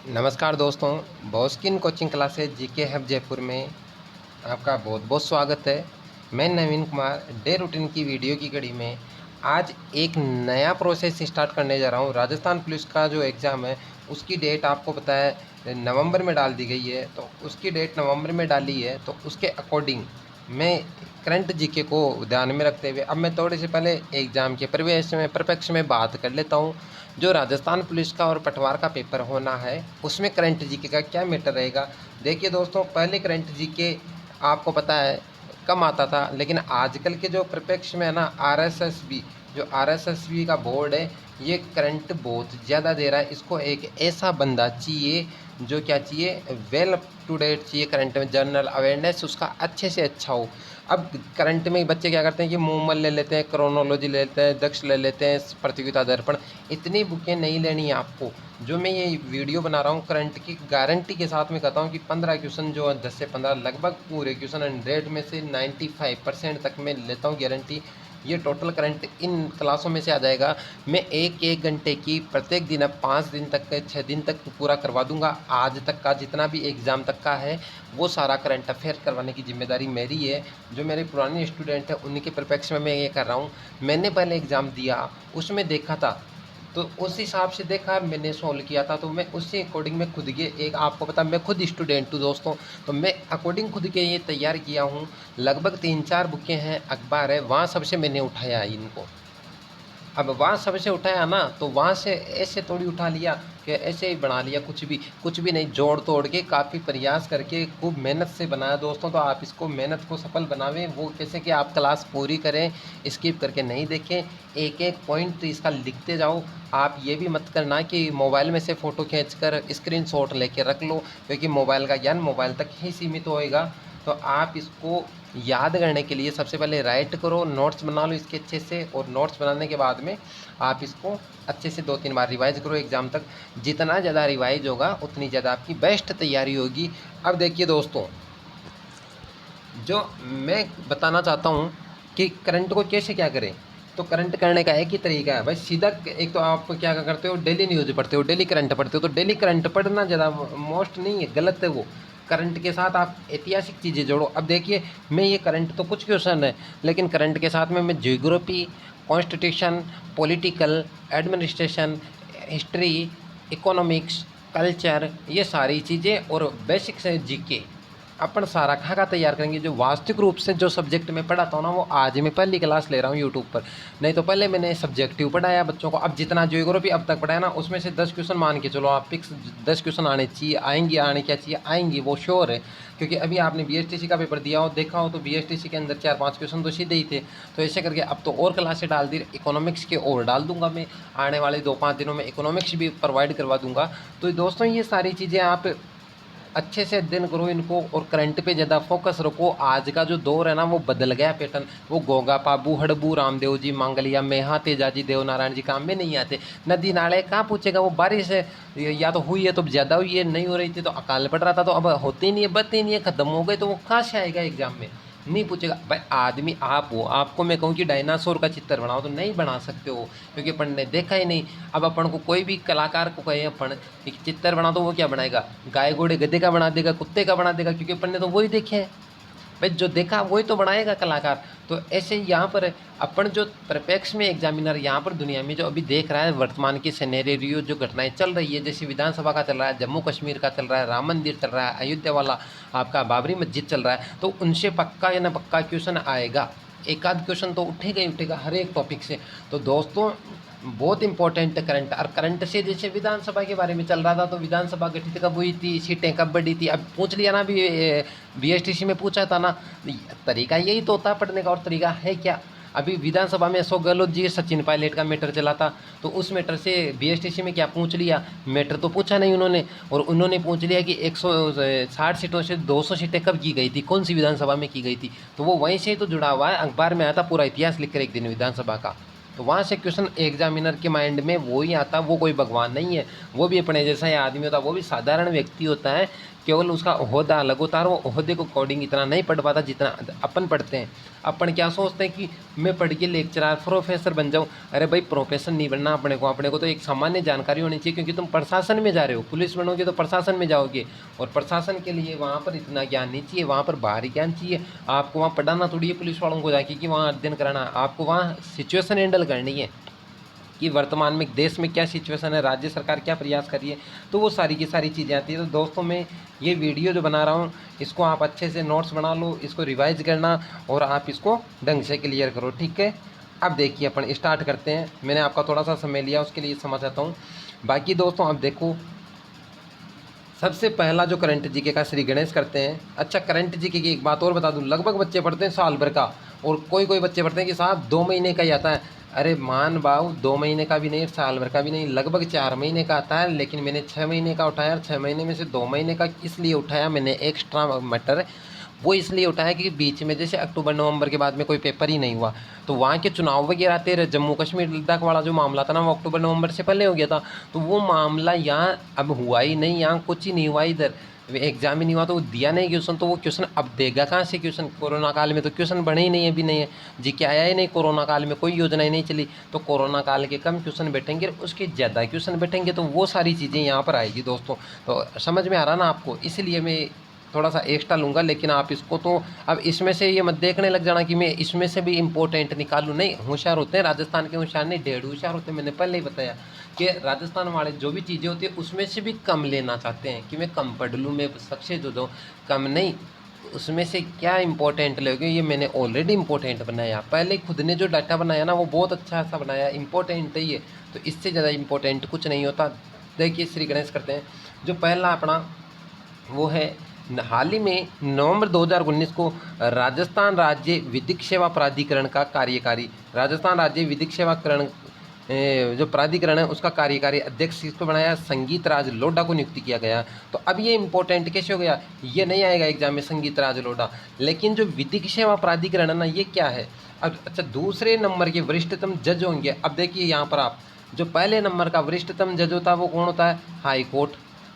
नमस्कार दोस्तों, Boskin coaching classes GK hub Jaipur में आपका बहुत बहुत स्वागत है। मैं नवीन कुमार डे रूटीन की वीडियो की कड़ी में आज एक नया प्रोसेस स्टार्ट करने जा रहा हूं। राजस्थान पुलिस का जो एग्ज़ाम है उसकी डेट आपको पता है नवंबर में डाल दी गई है, तो उसकी डेट नवंबर में डाली है, तो उसके अकॉर्डिंग मैं करंट जीके को ध्यान में रखते हुए अब मैं थोड़े से पहले एग्ज़ाम के परिप्रेक्ष्य में बात कर लेता हूँ। जो राजस्थान पुलिस का और पटवार का पेपर होना है उसमें करंट जीके का क्या मैटर रहेगा। देखिए दोस्तों, पहले करंट जीके आपको पता है कम आता था, लेकिन आजकल के जो परिप्रेक्ष्य में है ना, आरएसएसबी जो आरएसएसबी का बोर्ड है ये करंट बहुत ज़्यादा दे रहा है। इसको एक ऐसा बंदा चाहिए जो क्या चाहिए, वेल अप टू डेट चाहिए करंट में, जनरल अवेयरनेस उसका अच्छे से अच्छा हो। अब करंट में बच्चे क्या करते हैं कि मूवमल ले लेते हैं, क्रोनोलॉजी ले लेते हैं, दक्ष ले लेते हैं, प्रतियोगिता दर्पण, इतनी बुकें नहीं लेनी है आपको। जो मैं ये वीडियो बना रहा हूँ करंट की गारंटी के साथ में कहता हूँ कि 15 क्वेश्चन जो 10 से 15 लगभग पूरे क्वेश्चन 100 में से 95% तक मैं लेता हूँ गारंटी। ये टोटल करंट इन क्लासों में से आ जाएगा। मैं एक एक घंटे की प्रत्येक दिन अब 5 दिन तक 6 दिन तक पूरा करवा दूंगा। आज तक का जितना भी एग्ज़ाम तक का है वो सारा करंट अफेयर करवाने की जिम्मेदारी मेरी है। जो मेरे पुराने स्टूडेंट हैं उन्हीं के परिप्रेक्ष्य में मैं ये कर रहा हूँ। मैंने पहले एग्ज़ाम दिया, उसमें देखा था, तो उस हिसाब से देखा, मैंने सॉल्व किया था, तो मैं उसी अकॉर्डिंग मैं खुद के एक आपको पता मैं खुद स्टूडेंट हूँ दोस्तों, तो मैं अकॉर्डिंग खुद के ये तैयार किया हूँ। लगभग 3-4 बुकें हैं, अखबार है, वहाँ सबसे मैंने उठाया इनको। अब वहाँ सबसे उठाया ना, तो वहाँ से ऐसे थोड़ी उठा लिया कि ऐसे ही बना लिया, कुछ भी नहीं, जोड़ तोड़ के काफ़ी प्रयास करके खूब मेहनत से बनाया दोस्तों। तो आप इसको मेहनत को सफल बनावें, वो कैसे कि आप क्लास पूरी करें, स्किप करके नहीं देखें, एक एक पॉइंट इसका लिखते जाओ। आप ये भी मत करना कि मोबाइल में से फ़ोटो खींचकर स्क्रीनशॉट लेके रख लो, क्योंकि मोबाइल का ज्ञान मोबाइल तक ही सीमित होएगा। तो आप इसको याद करने के लिए सबसे पहले राइट करो, नोट्स बना लो इसके अच्छे से, और नोट्स बनाने के बाद में आप इसको अच्छे से 2-3 बार रिवाइज़ करो एग्ज़ाम तक। जितना ज़्यादा रिवाइज़ होगा उतनी ज़्यादा आपकी बेस्ट तैयारी होगी। अब देखिए दोस्तों, जो मैं बताना चाहता हूँ कि करंट को कैसे क्या करें, तो करंट करने का एक ही तरीका है भाई, सीधा। एक तो आप क्या करते हो, डेली न्यूज़ पढ़ते हो, डेली करंट पढ़ते हो, तो डेली करंट पढ़ना ज़्यादा मोस्ट नहीं है, गलत है वो। करंट के साथ आप ऐतिहासिक चीज़ें जोड़ो। अब देखिए, मैं ये करंट तो कुछ क्वेश्चन है, लेकिन करंट के साथ में मैं geography, constitution, political, administration, history, economics, culture, ये सारी चीज़ें और बेसिक से जीके अपन सारा खाका तैयार करेंगे। जो वास्तविक रूप से जो सब्जेक्ट में पढ़ाता हूँ ना, वो आज मैं पहली क्लास ले रहा हूँ यूट्यूब पर। नहीं तो पहले मैंने सब्जेक्टिव पढ़ाया बच्चों को। अब जितना ज्योग्राफी अब तक पढ़ाया ना, उसमें से 10 क्वेश्चन मान के चलो आप फिक्स, 10 क्वेश्चन आने चाहिए, आएंगे, आने क्या चाहिए, आएंगी, वो श्योर है। क्योंकि अभी आपने बीएसटीसी का पेपर दिया हो, देखा हो, तो बीएसटीसी के अंदर 4-5 क्वेश्चन तो सीधे ही थे। तो ऐसे करके अब तो और क्लासें डाल दी, इकोनॉमिक्स के और डाल दूंगा मैं, आने वाले 2-5 दिनों में इकोनॉमिक्स भी प्रोवाइड करवा दूंगा। तो दोस्तों, ये सारी चीज़ें आप अच्छे से अध्ययन करो इनको, और करंट पे ज़्यादा फोकस रखो। आज का जो दौर है ना, वो बदल गया पैटर्न। वो गोगा पाबू हड़बू रामदेव जी मांगलिया मेहा तेजाजी देव नारायण जी काम में नहीं आते। नदी नाले कहाँ पूछेगा, वो बारिश है या तो हुई है तो ज़्यादा हुई है, नहीं हो रही थी तो अकाल पड़ रहा था, तो अब होती नहीं है, बदती नहीं है, खत्म हो गए, तो वो कहाँ से आएगा एग्जाम में, नहीं पूछेगा भाई। आदमी आप हो, आपको मैं कहूँ कि डायनासोर का चित्र बनाओ तो नहीं बना सकते हो, क्योंकि अपन ने देखा ही नहीं। अब अपन को कोई भी कलाकार को कहे अपन एक चित्र बना, तो वो क्या बनाएगा, गाय घोड़े गधे का बना देगा, कुत्ते का बना देगा, क्योंकि अपन ने तो वही देखे हैं भाई। जो देखा वही तो बनाएगा कलाकार। तो ऐसे ही यहाँ पर अपन जो परिप्रेक्ष में एग्जामिनर यहाँ पर दुनिया में जो अभी देख रहा है, वर्तमान की सिनेरियो जो घटनाएं चल रही है, जैसे विधानसभा का चल रहा है, जम्मू कश्मीर का चल रहा है, राम मंदिर चल रहा है, अयोध्या वाला आपका बाबरी मस्जिद चल रहा है, तो उनसे पक्का या ना पक्का क्वेश्चन आएगा। एक आध क्वेश्चन तो उठेगा ही उठेगा हर एक टॉपिक से। तो दोस्तों, बहुत इंपॉर्टेंट है करंट। और करंट से जैसे विधानसभा के बारे में चल रहा था, तो विधानसभा गठित कब हुई थी, सीटें कब बढ़ी थी, अब पूछ लिया ना, अभी बीएसटीसी में पूछा था ना। तरीका यही तो होता है पढ़ने का, और तरीका है क्या। अभी विधानसभा में अशोक गहलोत जी सचिन पायलट का मैटर चला था, तो उस मैटर से बीएसटीसी में क्या पूछ लिया, मैटर तो पूछा नहीं उन्होंने, और उन्होंने पूछ लिया कि 160 सीटों से 200 सीटें कब की गई थी, कौन सी विधानसभा में की गई थी। तो वो वहीं से ही तो जुड़ा हुआ है, अखबार में आया था पूरा इतिहास लिख कर एक दिन विधानसभा का। तो वहाँ से क्वेश्चन एग्जामिनर के माइंड में वो ही आता, वो कोई भगवान नहीं है, वो भी अपने जैसा ही आदमी होता है, वो भी साधारण व्यक्ति होता है। केवल उसका ओहदा अलग होता है और वो ओहदे को अकॉर्डिंग इतना नहीं पढ़ पाता जितना अपन पढ़ते हैं। अपन क्या सोचते हैं कि मैं पढ़ के लेक्चरर प्रोफेसर बन जाऊँ। अरे भाई प्रोफेसर नहीं बनना अपने को तो एक सामान्य जानकारी होनी चाहिए, क्योंकि तुम प्रशासन में जा रहे हो। पुलिस बनोगे तो प्रशासन में जाओगे, और प्रशासन के लिए वहाँ पर इतना ज्ञान नहीं चाहिए, वहाँ पर बाहरी ज्ञान चाहिए। आपको वहाँ पढ़ाना थोड़ी है पुलिस वालों को जाके कि वहाँ अध्ययन कराना, आपको वहाँ सिचुएशन हैंडल करनी है कि वर्तमान में देश में क्या सिचुएशन है, राज्य सरकार क्या प्रयास कर रही है। तो वो सारी की सारी चीज़ें आती है। तो दोस्तों मैं ये वीडियो जो बना रहा हूँ इसको आप अच्छे से नोट्स बना लो, इसको रिवाइज करना और आप इसको ढंग से क्लियर करो, ठीक है। अब देखिए अपन स्टार्ट करते हैं। मैंने आपका थोड़ा सा समय लिया, उसके लिए समझाता हूँ। बाकी दोस्तों अब देखो, सबसे पहला जो करंट जीके का श्री गणेश करते हैं। अच्छा, करंट जीके की एक बात और बता दूं, लगभग बच्चे पढ़ते हैं साल भर का, और कोई बच्चे पढ़ते हैं कि साहब 2 महीने का ही आता है। अरे मान बाबू 2 महीने का भी नहीं, साल भर का भी नहीं, लगभग 4 महीने का आता है। लेकिन मैंने 6 महीने का उठाया, और 6 महीने में से 2 महीने का इसलिए उठाया मैंने एक्स्ट्रा मैटर, वो इसलिए उठाया कि बीच में जैसे अक्टूबर नवंबर के बाद में कोई पेपर ही नहीं हुआ, तो वहाँ के चुनाव वगैरह आते रहे। जम्मू कश्मीर लद्दाख वाला जो मामला था ना, वो अक्टूबर नवंबर से पहले हो गया था। तो वो मामला यहाँ अब हुआ ही नहीं, यहाँ कुछ ही नहीं हुआ, इधर एग्जाम ही नहीं हुआ, तो वो दिया नहीं क्वेश्चन। तो वो क्वेश्चन अब देगा कहाँ से क्वेश्चन? कोरोना काल में तो क्वेश्चन बने ही नहीं, अभी नहीं है जी, क्या आया ही नहीं। कोरोना काल में कोई योजना ही नहीं चली, तो कोरोना काल के कम क्वेश्चन बैठेंगे, उसके ज़्यादा क्वेश्चन बैठेंगे, तो वो सारी चीज़ें यहाँ पर आएगी दोस्तों। तो समझ में आ रहा ना आपको? इसलिए मैं थोड़ा सा एक्स्ट्रा लूँगा, लेकिन आप इसको तो अब इसमें से ये मत देखने लग जाना कि मैं इसमें से भी इम्पोर्टेंट निकालूँ। नहीं, होशियार होते हैं राजस्थान के, होशियार नहीं ढेर होशियार होते हैं। मैंने पहले ही बताया कि राजस्थान वाले जो भी चीज़ें होती है उसमें से भी कम लेना चाहते हैं कि मैं कम पढ़ लूँ, मैं सक्सेस हो जाऊँ। कम नहीं, उसमें से क्या इंपॉर्टेंट लोगे, ये मैंने ऑलरेडी इंपॉर्टेंट बनाया। पहले खुद ने जो डाटा बनाया ना वो बहुत अच्छा सा बनाया, इंपॉर्टेंट है ये, तो इससे ज़्यादा इंपॉर्टेंट कुछ नहीं होता। देखिए श्री गणेश करते हैं। जो पहला अपना वो है, हाल ही में नवंबर 2019 को राजस्थान राज्य विधिक सेवा प्राधिकरण का कार्यकारी, राजस्थान राज्य विधिक सेवा जो प्राधिकरण है उसका कार्यकारी अध्यक्ष इसको बनाया संगीत राज लोढ़ा को नियुक्ति किया गया। तो अब ये इंपॉर्टेंट कैसे हो गया, ये नहीं आएगा एग्जाम में संगीत राज लोढ़ा, लेकिन जो विधिक सेवा प्राधिकरण है ना, ये क्या है। अब अच्छा, दूसरे नंबर के वरिष्ठतम जज होंगे। अब देखिए यहाँ पर आप, जो पहले नंबर का वरिष्ठतम जज होता है वो कौन होता है? High court.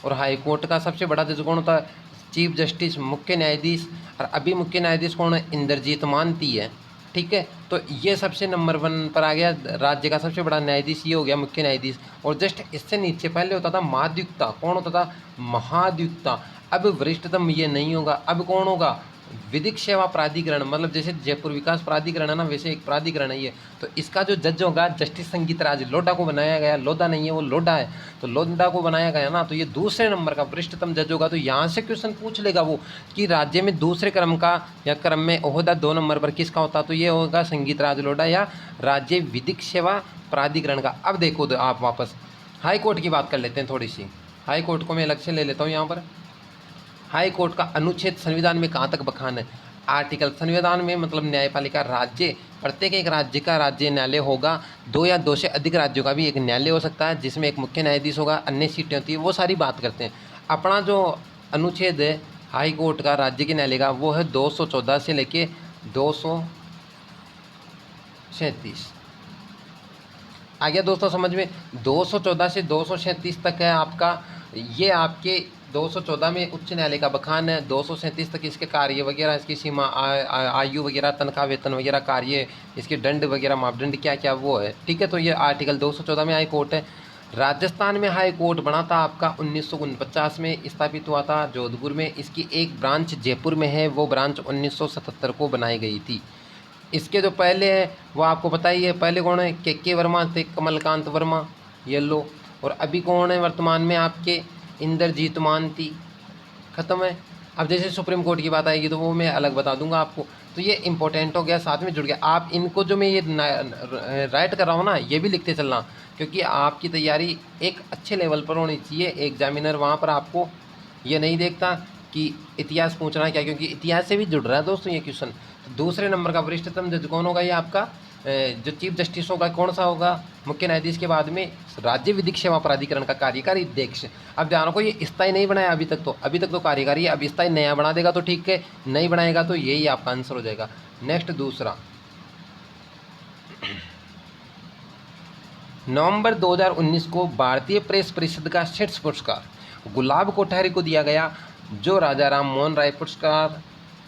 और हाई कोर्ट का सबसे बड़ा जज कौन होता है? चीफ जस्टिस, मुख्य न्यायाधीश। और अभी मुख्य न्यायाधीश कौन है? इंद्रजीत मानती है, ठीक है। तो ये सबसे नंबर 1 पर आ गया, राज्य का सबसे बड़ा न्यायाधीश ये हो गया मुख्य न्यायाधीश। और जस्ट इससे नीचे पहले होता था महाधिवक्ता। कौन होता था? महाधिवक्ता। अब वरिष्ठतम ये नहीं होगा, अब कौन होगा? विधिक सेवा प्राधिकरण, मतलब जैसे जयपुर विकास प्राधिकरण है ना, वैसे एक प्राधिकरण है ये। तो इसका जो जज होगा जस्टिस संगीत राज लोढ़ा को बनाया गया, लोधा नहीं है वो लोढ़ा है, तो लोढ़ा को बनाया गया ना, तो ये दूसरे नंबर का वरिष्ठतम जज होगा। तो यहाँ से क्वेश्चन पूछ लेगा वो कि राज्य में दूसरे क्रम का या क्रम में ओहदा 2 नंबर पर किसका होता, तो ये होगा संगीत राज लोढ़ा या राज्य विधिक सेवा प्राधिकरण का। अब देखो आप वापस हाई कोर्ट की बात कर लेते हैं थोड़ी सी। हाई कोर्ट को मैं अलग से ले लेता हूँ यहाँ पर। हाई कोर्ट का अनुच्छेद संविधान में कहाँ तक बखान है? आर्टिकल संविधान में, मतलब न्यायपालिका राज्य, प्रत्येक एक राज्य का राज्य न्यायालय होगा। 2 या 2 से अधिक राज्यों का भी एक न्यायालय हो सकता है, जिसमें एक मुख्य न्यायाधीश होगा, अन्य सीटें होती है, वो सारी बात करते हैं। अपना जो अनुच्छेद है हाई कोर्ट का राज्य के न्यायालय का, वो है 214 से लेके 237। आ गया दोस्तों समझ में? 214 से 237 तक है आपका, ये आपके 214 में उच्च न्यायालय का बखान है। 237 तक इसके कार्य वगैरह, इसकी सीमा, आयु वगैरह, तनख्वाह वेतन वगैरह, कार्य, इसके दंड वगैरह, मापदंड क्या क्या वो है, ठीक है। तो ये आर्टिकल 214 में हाई कोर्ट है। राजस्थान में हाई कोर्ट बना था आपका 1949 में स्थापित हुआ था जोधपुर में। इसकी एक ब्रांच जयपुर में है, वो ब्रांच 1977 को बनाई गई थी। इसके जो पहले है वो आपको पता ही है, पहले कौन है? के वर्मा थे, कमलकांत वर्मा, ये लो। और अभी कौन है वर्तमान में आपके? इंद्रजीत मानती। ख़त्म है। अब जैसे सुप्रीम कोर्ट की बात आएगी तो वो मैं अलग बता दूंगा आपको। तो ये इंपॉर्टेंट हो गया, साथ में जुड़ गया। आप इनको जो मैं ये राइट कर रहा हूँ ना, ये भी लिखते चलना, क्योंकि आपकी तैयारी एक अच्छे लेवल पर होनी चाहिए। एग्जामिनर वहाँ पर आपको ये नहीं देखता कि इतिहास पूछना क्या, क्योंकि इतिहास से भी जुड़ रहा है दोस्तों ये क्वेश्चन। दूसरे नंबर का वरिष्ठतम जज कौन होगा? ये आपका जो चीफ जस्टिस होगा, कौन सा होगा? मुख्य न्यायाधीश के बाद में राज्य विधिक सेवा प्राधिकरण का कार्यकारी अध्यक्ष। अब ध्यान रखो, ये स्थायी नहीं बनाया अभी तक तो कार्यकारी है। अब स्थायी नया बना देगा तो ठीक है, नहीं बनाएगा तो यही आपका आंसर हो जाएगा। नेक्स्ट दूसरा, नवंबर 2019 को भारतीय प्रेस परिषद का शीर्ष पुरस्कार गुलाब कोठारी को दिया गया। जो राजा राम मोहन राय पुरस्कार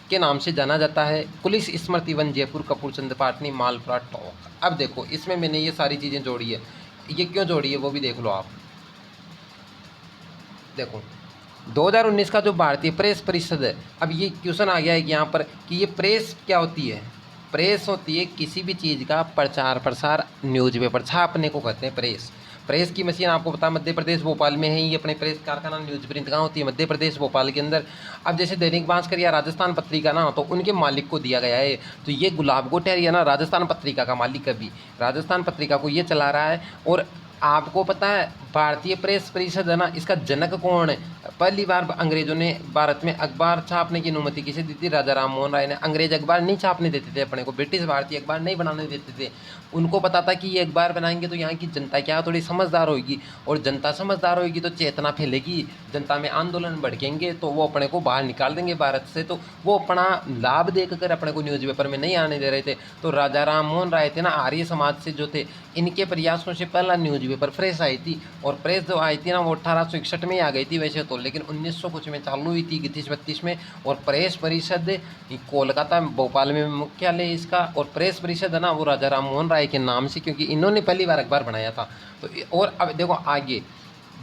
के नाम से जाना जाता है। पुलिस स्मृति वन जयपुर, कपूरचंद पाटनी, मालपुरा टोंक। अब देखो इसमें मैंने ये सारी चीज़ें जोड़ी है, ये क्यों जोड़ी है वो भी देख लो आप। देखो 2019 का जो भारतीय प्रेस परिषद है, अब ये क्वेश्चन आ गया है यहाँ पर कि ये प्रेस क्या होती है। प्रेस होती है किसी भी चीज़ का प्रचार प्रसार, न्यूज़पेपर छापने को कहते हैं प्रेस। प्रेस की मशीन आपको पता है मध्य प्रदेश भोपाल में है, ये अपने प्रेस कारखाना न्यूज़ प्रिंट कहाँ होती है, मध्य प्रदेश भोपाल के अंदर। अब जैसे दैनिक भास्कर या राजस्थान पत्रिका ना, तो उनके मालिक को दिया गया है। तो ये गुलाब गोटेरिया ना राजस्थान पत्रिका का मालिक, अभी राजस्थान पत्रिका को ये चला रहा है। और आपको पता है भारतीय प्रेस परिषद है ना, इसका जनक कौन है। पहली बार अंग्रेजों ने भारत में अखबार छापने की अनुमति किसे दी थी, राजा राम मोहन राय ने। अंग्रेज अखबार नहीं छापने देते थे अपने को, ब्रिटिश भारतीय अखबार नहीं बनाने देते थे। उनको पता था कि ये अखबार बनाएंगे तो यहाँ की जनता क्या थोड़ी समझदार होगी, और जनता समझदार होगी तो चेतना फैलेगी, जनता में आंदोलन भड़केंगे तो वो अपने को बाहर निकाल देंगे भारत से। तो वो अपना लाभ देखकर अपने को न्यूज़पेपर में नहीं आने दे रहे थे। तो राजा राम मोहन राय थे ना, आर्य समाज से जो थे, इनके प्रयासों से पहला न्यूज़पेपर प्रेस आई थी। और प्रेस जो आई थी ना वो 1861 में ही आ गई थी वैसे तो, लेकिन 1900 कुछ में चालू हुई थी 31-32 में। और प्रेस परिषद कोलकाता भोपाल में मुख्यालय इसका। और प्रेस परिषद है ना वो राजा राम मोहन राय के नाम से, क्योंकि इन्होंने पहली बार अखबार बनाया था। तो और अब देखो आगे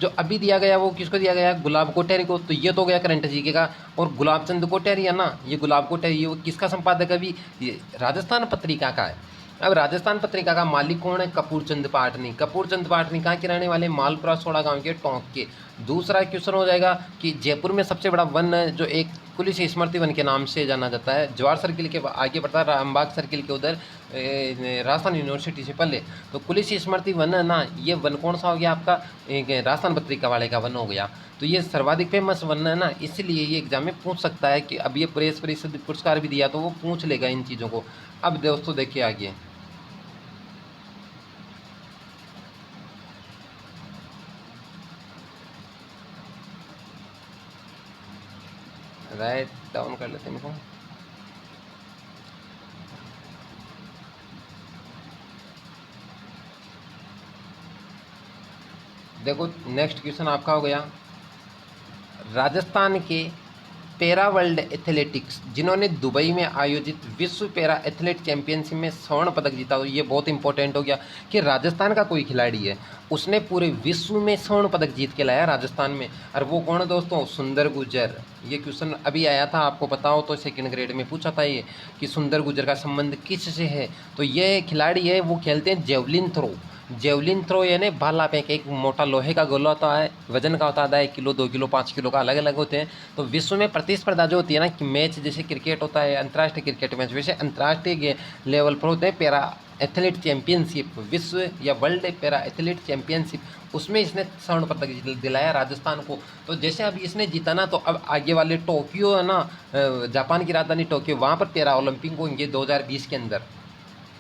जो अभी दिया गया वो किसको दिया गया, गुलाब कोठेरी को। तो ये तो गया करंट जीके का। और गुलाब चंद कोठेरी है ना, ये गुलाब कोठेरी वो किसका संपादक अभी, ये राजस्थान पत्रिका का है। अब राजस्थान पत्रिका का मालिक कौन है, कपूरचंद पाटनी। कपूरचंद पाटनी कहाँ के रहने वाले, मालपुरा सोड़ा गांव के, टोंक के। दूसरा क्वेश्चन हो जाएगा कि जयपुर में सबसे बड़ा वन है जो एक पुलिस स्मृति वन के नाम से जाना जाता है, जवाहर सर्किल के आगे पड़ता है, रामबाग सर्किल के उधर, राजस्थान यूनिवर्सिटी से पहले। तो पुलिस स्मृति वन है ना, ये वन कौन सा हो गया आपका, राजस्थान पत्रिका वाले का वन हो गया। तो ये सर्वाधिक फेमस वन है ना, इसलिए ये एग्जाम में पूछ सकता है कि अब ये प्रेस परिषद पुरस्कार भी दिया तो वो पूछ लेगा इन चीज़ों को। अब दोस्तों देखिए आगे, राइट डाउन कर लेते हैं इनको। देखो नेक्स्ट क्वेश्चन आपका हो गया, राजस्थान के पैरा वर्ल्ड एथलेटिक्स जिन्होंने दुबई में आयोजित विश्व पैरा एथलेट चैंपियनशिप में स्वर्ण पदक जीता। तो ये बहुत इंपॉर्टेंट हो गया कि राजस्थान का कोई खिलाड़ी है उसने पूरे विश्व में स्वर्ण पदक जीत के लाया राजस्थान में। और वो कौन है दोस्तों, सुंदर गुर्जर। ये क्वेश्चन अभी आया था, आपको पता हो तो सेकंड ग्रेड में पूछा था ये कि सुंदर गुर्जर का संबंध किस से है। तो ये खिलाड़ी है, वो खेलते हैं जेवलिन थ्रो। जेवलिन थ्रो यानी भाला फेंक, एक मोटा लोहे का गोला होता है, वजन का होता है 1 किलो 2 किलो 5 किलो का, अलग अलग होते हैं। तो विश्व में प्रतिस्पर्धा जो होती है ना कि मैच, जैसे क्रिकेट होता है अंतर्राष्ट्रीय क्रिकेट मैच, वैसे अंतर्राष्ट्रीय लेवल पर होते हैं पैरा एथलीट चैंपियनशिप, विश्व या वर्ल्ड पैरा एथलीट चैंपियनशिप, उसमें इसने स्वर्ण पदक दिलाया राजस्थान को। तो जैसे अभी इसने जीता ना, तो अब आगे वाले टोक्यो है ना, जापान की राजधानी टोक्यो, वहाँ पर पैरा ओलंपिक होंगे 2020 के अंदर।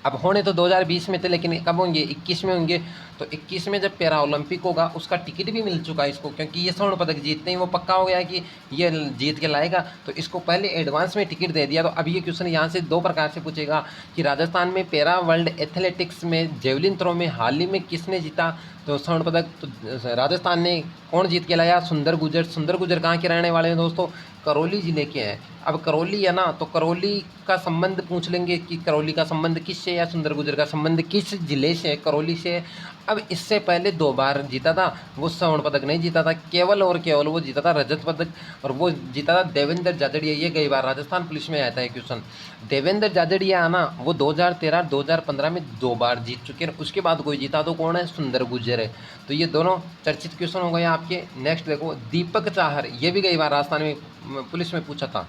अब होने तो 2020 में थे, लेकिन कब होंगे, 21 में होंगे। तो 21 में जब पैरा ओलंपिक होगा उसका टिकट भी मिल चुका है इसको, क्योंकि ये स्वर्ण पदक जीतते ही वो पक्का हो गया कि ये जीत के लाएगा। तो इसको पहले एडवांस में टिकट दे दिया। तो अब ये क्वेश्चन यहाँ से 2 प्रकार से पूछेगा कि राजस्थान में पैरा वर्ल्ड एथलेटिक्स में जेवलिन थ्रो में हाल ही में किसने जीता तो स्वर्ण पदक। तो राजस्थान ने कौन जीत के लाया, सुंदर गुर्जर। सुंदर गुर्जर कहाँ के रहने वाले हैं दोस्तों, करौली ज़िले के हैं। अब करौली है ना, तो करौली का संबंध पूछ लेंगे कि करौली का संबंध किससे, या सुंदर गुर्जर का संबंध किस जिले से है, करौली से। अब इससे पहले 2 बार जीता था, वो स्वर्ण पदक नहीं जीता था, केवल और केवल वो जीता था रजत पदक, और वो जीता था देवेंद्र जाजड़िया। ये गई बार राजस्थान पुलिस में आया था क्वेश्चन। देवेंद्र जाजड़िया आना वो 2013 2015 में 2 बार जीत चुके हैं। उसके बाद कोई जीता तो कौन है, सुंदर गुर्जर है। तो ये दोनों चर्चित क्वेश्चन हो गए आपके। नेक्स्ट देखो, दीपक चाहर, ये भी गई बार राजस्थान में पुलिस में पूछा था,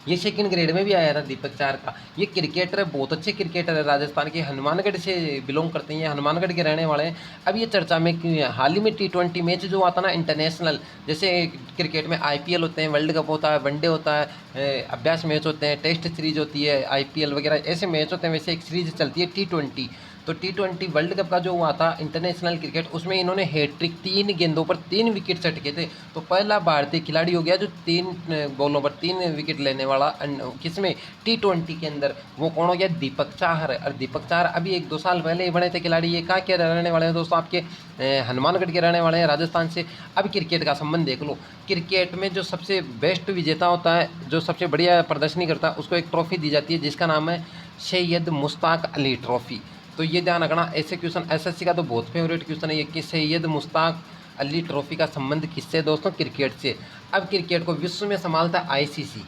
ये सेकंड ग्रेड में भी आया था दीपक चाहर का। ये क्रिकेटर है, बहुत अच्छे क्रिकेटर है, राजस्थान के हनुमानगढ़ से बिलोंग करते हैं, ये हनुमानगढ़ के रहने वाले हैं। अब ये चर्चा में हाल ही में T20 मैच जो आता ना इंटरनेशनल, जैसे क्रिकेट में IPL होते हैं, वर्ल्ड कप होता है, वनडे होता है, अभ्यास मैच होते हैं, टेस्ट सीरीज होती है, IPL वगैरह ऐसे मैच होते हैं, वैसे एक सीरीज चलती है T20। तो T20 वर्ल्ड कप का जो हुआ था इंटरनेशनल क्रिकेट, उसमें इन्होंने हैट्रिक 3 गेंदों पर 3 विकेट चटके थे। तो पहला भारतीय खिलाड़ी हो गया जो 3 बॉलों पर 3 विकेट लेने वाला किसमें, T20 के अंदर। वो कौन हो गया, दीपक चाहर। और दीपक चाहर अभी 1-2 साल पहले ही बने थे खिलाड़ी। ये कहाँ के रहने वाले हैं दोस्तों, आपके हनुमानगढ़ के रहने वाले हैं, राजस्थान से। अब क्रिकेट का संबंध देख लो, क्रिकेट में जो सबसे बेस्ट विजेता होता है, जो सबसे बढ़िया प्रदर्शनी करता है, उसको एक ट्रॉफी दी जाती है जिसका नाम है सैयद मुश्ताक अली ट्रॉफी। तो ये ध्यान रखना, ऐसे क्वेश्चन एसएससी का तो बहुत फेवरेट क्वेश्चन है ये कि सैयद मुश्ताक अली ट्रॉफी का संबंध किससे दोस्तों, क्रिकेट से। अब क्रिकेट को विश्व में संभालता है ICC,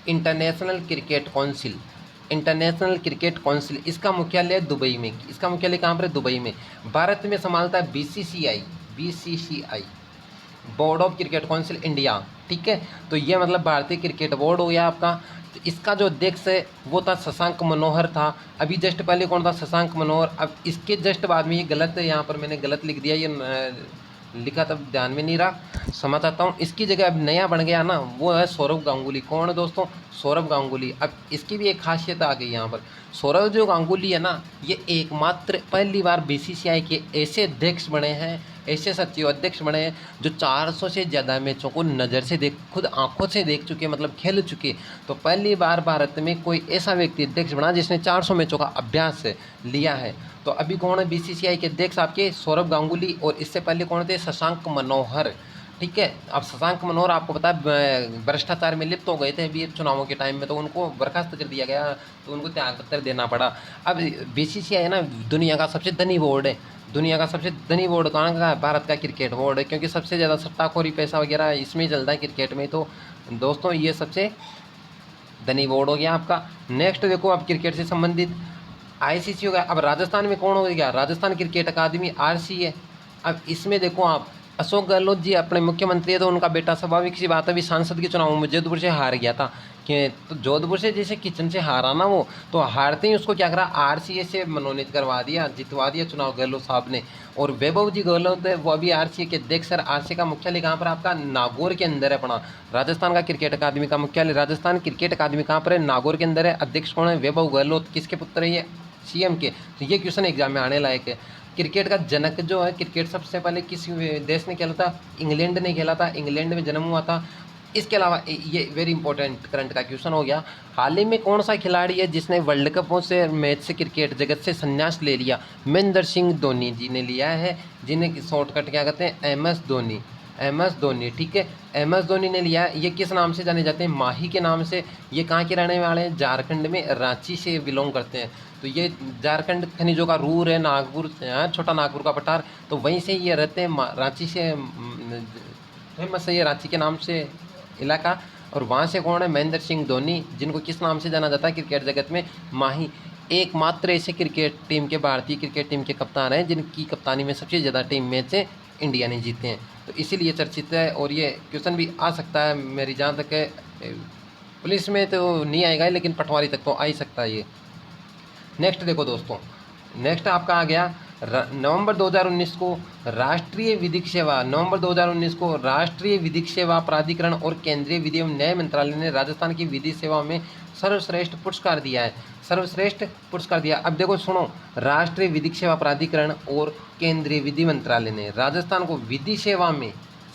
international cricket council. International cricket council, इसका मुख्यालय दुबई में। इसका मुख्यालय कहाँ पर है, दुबई में। भारत में संभालता है BCCI, BCCI board of cricket council India, ठीक है। तो ये मतलब भारतीय क्रिकेट बोर्ड हो गया आपका। तो इसका जो अध्यक्ष है वो था शशांक मनोहर था। अभी जस्ट पहले कौन था, शशांक मनोहर। अब इसके जस्ट बाद में, ये गलत है, यहाँ पर मैंने गलत लिख दिया, ये लिखा तब ध्यान में नहीं रहा, क्षमा चाहता हूँ। इसकी जगह अब नया बन गया ना, वो है सौरव गांगुली। कौन है दोस्तों, सौरव गांगुली। अब इसकी भी एक खासियत आ गई यहाँ पर। सौरव जो गांगुली है ना, ये एकमात्र पहली बार बीसीसीआई के ऐसे अध्यक्ष बने हैं, ऐसे सचिव अध्यक्ष बने हैं जो 400 से ज़्यादा मैचों को नज़र से देख, खुद आंखों से देख चुके, मतलब खेल चुके। तो पहली बार भारत में कोई ऐसा व्यक्ति अध्यक्ष बना जिसने 400 मैचों का अभ्यास लिया है। तो अभी कौन है बीसीसीआई के अध्यक्ष, आपके सौरव गांगुली। और इससे पहले कौन थे, शशांक मनोहर, ठीक है। अब शशांक मनोहर आपको पता है भ्रष्टाचार में लिप्त हो गए थे अभी चुनावों के टाइम में, तो उनको बर्खास्त कर दिया गया, तो उनको त्यागपत्र देना पड़ा। अब बीसीसीआई है ना, दुनिया का सबसे धनी बोर्ड है। दुनिया का सबसे धनी बोर्ड कहाँ का है, भारत का क्रिकेट बोर्ड है, क्योंकि सबसे ज़्यादा सट्टाखोरी पैसा वगैरह इसमें चलता है क्रिकेट में। तो दोस्तों ये सबसे धनी बोर्ड हो गया आपका। नेक्स्ट देखो, अब क्रिकेट से संबंधित आईसीसी हो गया। अब राजस्थान में कौन हो गया, राजस्थान क्रिकेट अकादमी आरसी है। अब इसमें देखो आप, अशोक गहलोत जी अपने मुख्यमंत्री है, तो उनका बेटा, स्वाभाविक सी बात है, अभी सांसद के चुनाव में जोधपुर से हार गया था कि, तो जोधपुर से जैसे किचन से हारा ना वो, तो हारते ही उसको क्या करा, आरसीए से मनोनीत करवा दिया, जितवा दिया चुनाव गहलोत साहब ने। और वैभव जी गहलोत है, वो अभी आरसीए के अध्यक्ष सर। आरसीए का मुख्यालय कहाँ पर, आपका नागौर के अंदर है अपना। राजस्थान का क्रिकेट अकादमी का मुख्यालय राजस्थान क्रिकेट अकादमी कहाँ पर है, नागौर के अंदर है। अध्यक्ष कौन है, वैभव गहलोत। किसके पुत्र है ये, सीएम के। तो ये क्वेश्चन एग्जाम में आने लायक है। क्रिकेट का जनक जो है, क्रिकेट सबसे पहले किस देश ने खेला था, इंग्लैंड ने खेला था, इंग्लैंड में जन्म हुआ था। इसके अलावा ये वेरी इंपॉर्टेंट करंट का क्वेश्चन हो गया, हाल ही में कौन सा खिलाड़ी है जिसने वर्ल्ड कपों से मैच से क्रिकेट जगत से संन्यास ले लिया। महेंद्र सिंह धोनी जी ने लिया है, जिन्हें शॉर्टकट क्या कहते हैं, MS धोनी। MS धोनी, ठीक है, MS धोनी ने लिया है। ये किस नाम से जाने जाते हैं, माही के नाम से। ये कहाँ के रहने वाले हैं, झारखंड में, रांची से बिलोंग करते हैं। तो ये झारखंड खनिजों का रूर है, नागपुर, छोटा नागपुर का पठार, तो वहीं से ये रहते हैं। रांची से फेमस है ये, रांची के नाम से इलाका। और वहाँ से कौन है, महेंद्र सिंह धोनी, जिनको किस नाम से जाना जाता है क्रिकेट जगत में, माही। एकमात्र ऐसे क्रिकेट टीम के, भारतीय क्रिकेट टीम के कप्तान हैं जिनकी कप्तानी में सबसे ज़्यादा टीम मैच इंडिया ने जीते हैं। तो इसीलिए चर्चित है। और ये क्वेश्चन भी आ सकता है, मेरी जहाँ तक है, पुलिस में तो नहीं आएगा लेकिन पटवारी तक तो आ ही सकता है ये। नेक्स्ट देखो दोस्तों, नेक्स्ट आपका आ गया नवंबर 2019 को राष्ट्रीय विधिक सेवा, नवंबर 2019 को राष्ट्रीय विधिक सेवा प्राधिकरण और केंद्रीय विधि एवं न्याय मंत्रालय ने राजस्थान की विधि सेवा में सर्वश्रेष्ठ पुरस्कार दिया है, सर्वश्रेष्ठ पुरस्कार दिया। अब देखो सुनो, राष्ट्रीय विधिक सेवा प्राधिकरण और केंद्रीय विधि मंत्रालय ने राजस्थान को विधि सेवा में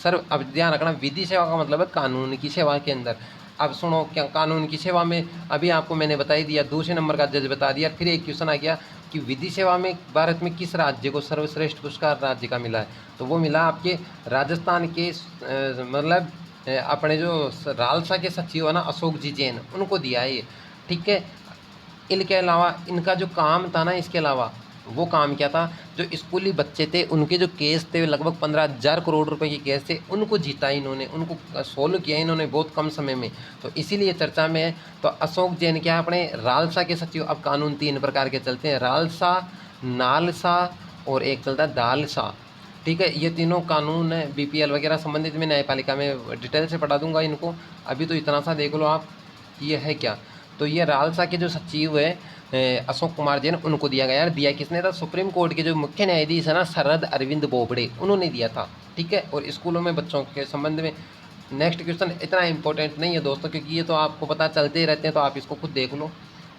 अब ध्यान रखना, विधि सेवा का मतलब है कानून की सेवा के अंदर। अब सुनो, क्या कानून की सेवा में, अभी आपको मैंने बता ही दिया, दूसरे नंबर का जज बता दिया। फिर एक क्वेश्चन आ गया कि विधि सेवा में भारत में किस राज्य को सर्वश्रेष्ठ पुरस्कार राज्य का मिला है, तो वो मिला आपके राजस्थान के मतलब अपने जो रालसा के सचिव है ना, अशोक जी जैन, उनको दिया है ये, ठीक है। इनके अलावा इनका जो काम था ना, इसके अलावा वो काम क्या था, जो स्कूली बच्चे थे उनके जो केस थे, लगभग 15,000 करोड़ रुपए के केस थे, उनको जीता इन्होंने, उनको सोल्व किया इन्होंने बहुत कम समय में। तो इसीलिए चर्चा में है। तो अशोक जैन क्या, अपने रालसा के सचिव। अब कानून 3 प्रकार के चलते हैं, रालसा, नालसा और एक चलता है दालसा, ठीक है। ये तीनों कानून है BPL वगैरह संबंधित, में न्यायपालिका में डिटेल से पढ़ा दूंगा इनको। अभी तो इतना सा देख लो आप, ये है क्या। तो ये रालसा के जो सचिव है अशोक कुमार जैन, उनको दिया गया। दिया किसने था, सुप्रीम कोर्ट के जो मुख्य न्यायाधीश है ना, शरद अरविंद बोबड़े, उन्होंने दिया था, ठीक है। और स्कूलों में बच्चों के संबंध में। नेक्स्ट क्वेश्चन इतना इंपॉर्टेंट नहीं है दोस्तों, क्योंकि ये तो आपको पता चलते ही रहते हैं, तो आप इसको खुद देख लो।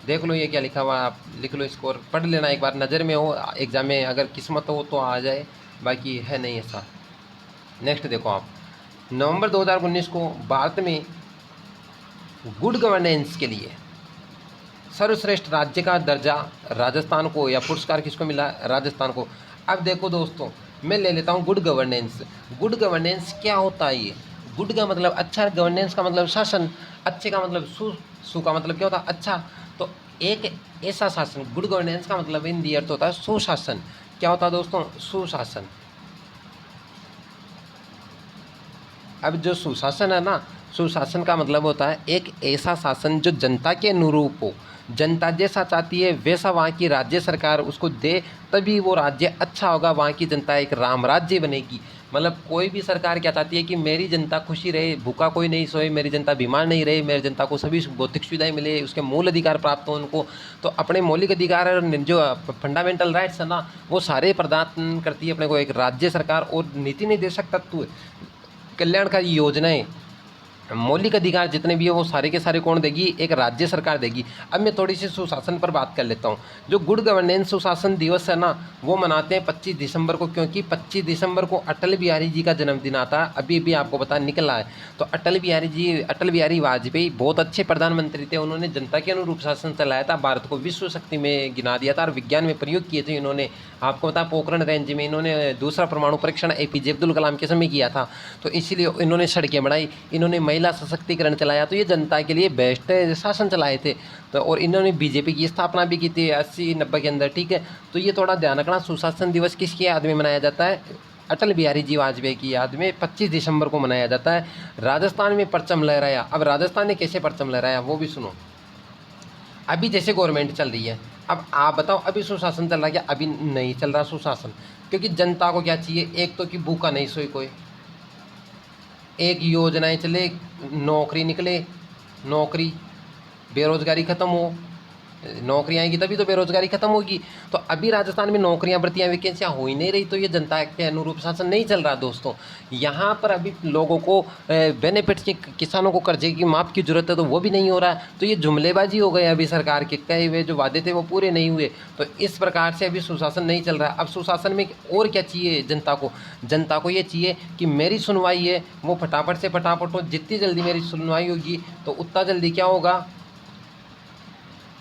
देख लो ये क्या लिखा हुआ, आप लिख लो इसको और पढ़ लेना एक बार, नज़र में हो, एग्ज़ाम में अगर किस्मत हो तो आ जाए, बाकी है नहीं ऐसा। नेक्स्ट देखो आप, नवंबर 2019 को भारत में गुड गवर्नेंस के लिए सर्वश्रेष्ठ राज्य का दर्जा राजस्थान को, या पुरस्कार किसको मिला, राजस्थान को। अब देखो दोस्तों, मैं ले लेता हूँ गुड गवर्नेंस। गुड गवर्नेंस क्या होता है? ये गुड का मतलब अच्छा, गवर्नेंस का मतलब शासन, अच्छे का मतलब सु का मतलब क्या होता है, अच्छा। तो एक ऐसा शासन, गुड गवर्नेंस का मतलब हिंदी अर्थ होता है सुशासन। क्या होता है दोस्तों? सुशासन। अब जो सुशासन है ना, सुशासन का मतलब होता है एक ऐसा शासन जो जनता के अनुरूप हो, जनता जैसा चाहती है वैसा वहाँ की राज्य सरकार उसको दे, तभी वो राज्य अच्छा होगा, वहाँ की जनता एक राम राज्य बनेगी। मतलब कोई भी सरकार क्या चाहती है कि मेरी जनता खुशी रहे, भूखा कोई नहीं सोए, मेरी जनता बीमार नहीं रहे, मेरी जनता को सभी भौतिक सुविधाएं मिले, उसके मूल अधिकार प्राप्त हो उनको। तो अपने मौलिक अधिकार और जो फंडामेंटल राइट्स है ना, वो सारे प्रदान करती है अपने को एक राज्य सरकार। और नीति निर्देशक तत्व, कल्याणकारी योजनाएं, मौलिक अधिकार जितने भी है वो सारे के सारे कौन देगी? एक राज्य सरकार देगी। अब मैं थोड़ी सी सुशासन पर बात कर लेता हूँ। जो गुड गवर्नेंस सुशासन दिवस है ना, वो मनाते हैं 25 दिसंबर को, क्योंकि 25 दिसंबर को अटल बिहारी जी का जन्मदिन आता है, अभी भी आपको पता निकला है। तो अटल बिहारी वाजपेयी बहुत अच्छे प्रधानमंत्री थे, उन्होंने जनता के अनुरूप शासन चलाया था, भारत को विश्व शक्ति में गिना दिया था और विज्ञान में प्रयोग किए थे इन्होंने। आपको पता, पोखरण रेंज में इन्होंने दूसरा परमाणु परीक्षण APJ अब्दुल कलाम के समय किया था। तो इसीलिए इन्होंने सड़कें बढ़ाई, इन्होंने महिला सशक्तिकरण चलाया, तो ये जनता के लिए बेस्ट शासन चलाए थे। तो और इन्होंने BJP की स्थापना भी की थी 80-90 के अंदर, ठीक है। तो ये थोड़ा ध्यान रखना, सुशासन दिवस किसकी याद में मनाया जाता है? अटल बिहारी जी वाजपेयी की याद में 25 दिसंबर को मनाया जाता है। राजस्थान में परचम लहराया। अब राजस्थान ने कैसे परचम लहराया वो भी सुनो। अभी जैसे गवर्नमेंट चल रही है, अब आप बताओ अभी सुशासन चल रहा है क्या? अभी नहीं चल रहा सुशासन, क्योंकि जनता को क्या चाहिए? एक तो कि भूखा नहीं सोए कोई, एक योजनाएं चले, नौकरी निकले, नौकरी, बेरोजगारी खत्म हो, नौकरियाँ आएंगी तभी तो बेरोजगारी खत्म होगी। तो अभी राजस्थान में नौकरियां, भर्तियां, वैकेंसियां हो ही नहीं रही, तो ये जनता के अनुरूप शासन नहीं चल रहा दोस्तों। यहाँ पर अभी लोगों को बेनिफिट्स के, किसानों को कर्जे की माफ़ की जरूरत है, तो वो भी नहीं हो रहा है। तो ये जुमलेबाजी हो गई अभी सरकार के, कहे हुए जो वादे थे वो पूरे नहीं हुए। तो इस प्रकार से अभी सुशासन नहीं चल रहा है। अब सुशासन में और क्या चाहिए जनता को? जनता को ये चाहिए कि मेरी सुनवाई है वो फटाफट से फटाफट हो, जितनी जल्दी मेरी सुनवाई होगी तो उतना जल्दी क्या होगा,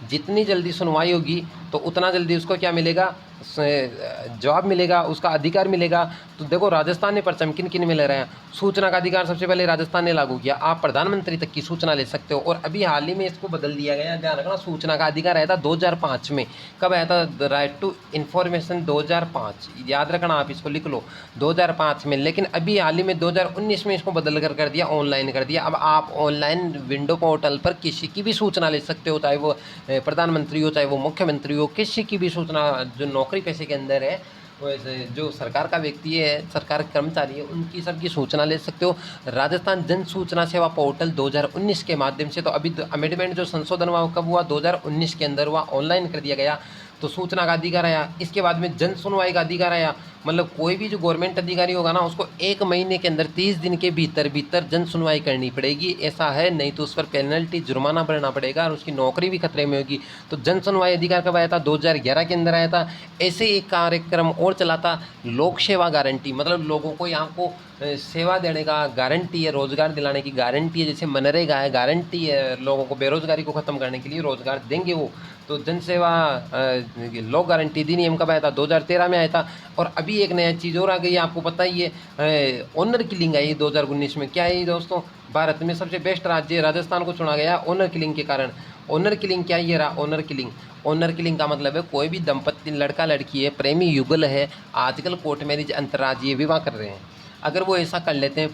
जितनी जल्दी सुनवाई होगी तो उतना जल्दी उसको क्या मिलेगा? जवाब मिलेगा, उसका अधिकार मिलेगा। तो देखो राजस्थान ने परचम किन किन में ले रहे हैं। सूचना का अधिकार सबसे पहले राजस्थान ने लागू किया, आप प्रधानमंत्री तक की सूचना ले सकते हो। और अभी हाल ही में इसको बदल दिया गया, ध्यान रखना, सूचना का अधिकार आया था 2005 में। कब आया था? राइट टू इन्फॉर्मेशन 2005, याद रखना, आप इसको लिख लो 2005 में। लेकिन अभी हाल ही में 2019 में इसको बदल कर दिया, ऑनलाइन कर दिया। अब आप ऑनलाइन विंडो पोर्टल पर किसी की भी सूचना ले सकते हो, चाहे वो प्रधानमंत्री हो, चाहे वो मुख्यमंत्री हो, किसी की भी सूचना जो नौकरी पेशे के अंदर है, वैसे जो सरकार का व्यक्ति है, सरकार के कर्मचारी है, उनकी सबकी सूचना ले सकते हो। राजस्थान जन सूचना सेवा पोर्टल 2019 के माध्यम से, तो अभी अमेंडमेंट जो संशोधन हुआ कब हुआ? 2019 के अंदर हुआ, ऑनलाइन कर दिया गया। तो सूचना का अधिकार आया। इसके बाद में जन सुनवाई का अधिकार आया, मतलब कोई भी जो गवर्नमेंट अधिकारी होगा ना, उसको 1 महीने के अंदर 30 दिन के भीतर जन सुनवाई करनी पड़ेगी। ऐसा है, नहीं तो उस पर पेनल्टी, जुर्माना भरना पड़ेगा और उसकी नौकरी भी खतरे में होगी। तो जन सुनवाई अधिकार कब आया था? 2011 के अंदर आया था। ऐसे एक कार्यक्रम और चला था, लोक सेवा गारंटी, मतलब लोगों को यहाँ को सेवा देने का गारंटी है, रोजगार दिलाने की गारंटी है। जैसे मनरेगा है, गारंटी है लोगों को बेरोजगारी को ख़त्म करने के लिए रोजगार देंगे वो। तो जन सेवा लोक गारंटी अधिनियम कब आया था? 2013 में आया था। और अभी एक नया चीज़ और आ गई है, आपको पता ही है, ऑनर किलिंग आई 2019 में। क्या है ये दोस्तों? भारत में सबसे बेस्ट राज्य राजस्थान को चुना गया ऑनर किलिंग के कारण। ऑनर किलिंग क्या है? ये रहा ऑनर किलिंग। ऑनर किलिंग का मतलब है कोई भी दंपत्ति, लड़का लड़की है, प्रेमी युगल है, आजकल कोर्ट मैरिज अंतर्राज्यीय विवाह कर रहे हैं, अगर वो ऐसा कर लेते हैं,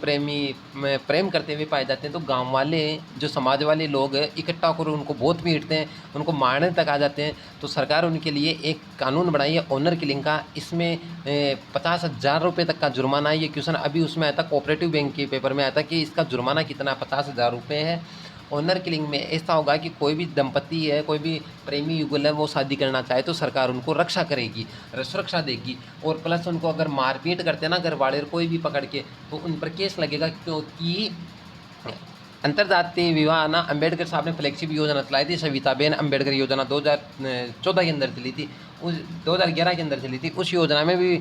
प्रेम करते हुए पाए जाते हैं, तो गांव वाले, जो समाज वाले लोग इकट्ठा होकर उनको बहुत पीटते हैं, उनको मारने तक आ जाते हैं। तो सरकार उनके लिए एक कानून बनाई है ऑनर किलिंग का। इसमें 50,000 रुपये तक का जुर्माना है। ये क्वेश्चन अभी उसमें आया था, कोऑपरेटिव बैंक के पेपर में आया था कि इसका जुर्माना कितना, 50,000 रुपये है। ऑनर किलिंग में ऐसा होगा कि कोई भी दंपत्ति है, कोई भी प्रेमी युगल है, वो शादी करना चाहे तो सरकार उनको रक्षा करेगी, सुरक्षा देगी। और प्लस उनको अगर मारपीट करते हैं ना घर वाले, कोई भी पकड़ के, तो उन पर केस लगेगा, क्योंकि अंतर्जातीय विवाह ना अम्बेडकर साहब ने फ्लैगशिप योजना चलाई थी, सविताबेन अम्बेडकर योजना 2014 के अंदर चली थी, उस 2011 के अंदर चली थी। उस योजना में भी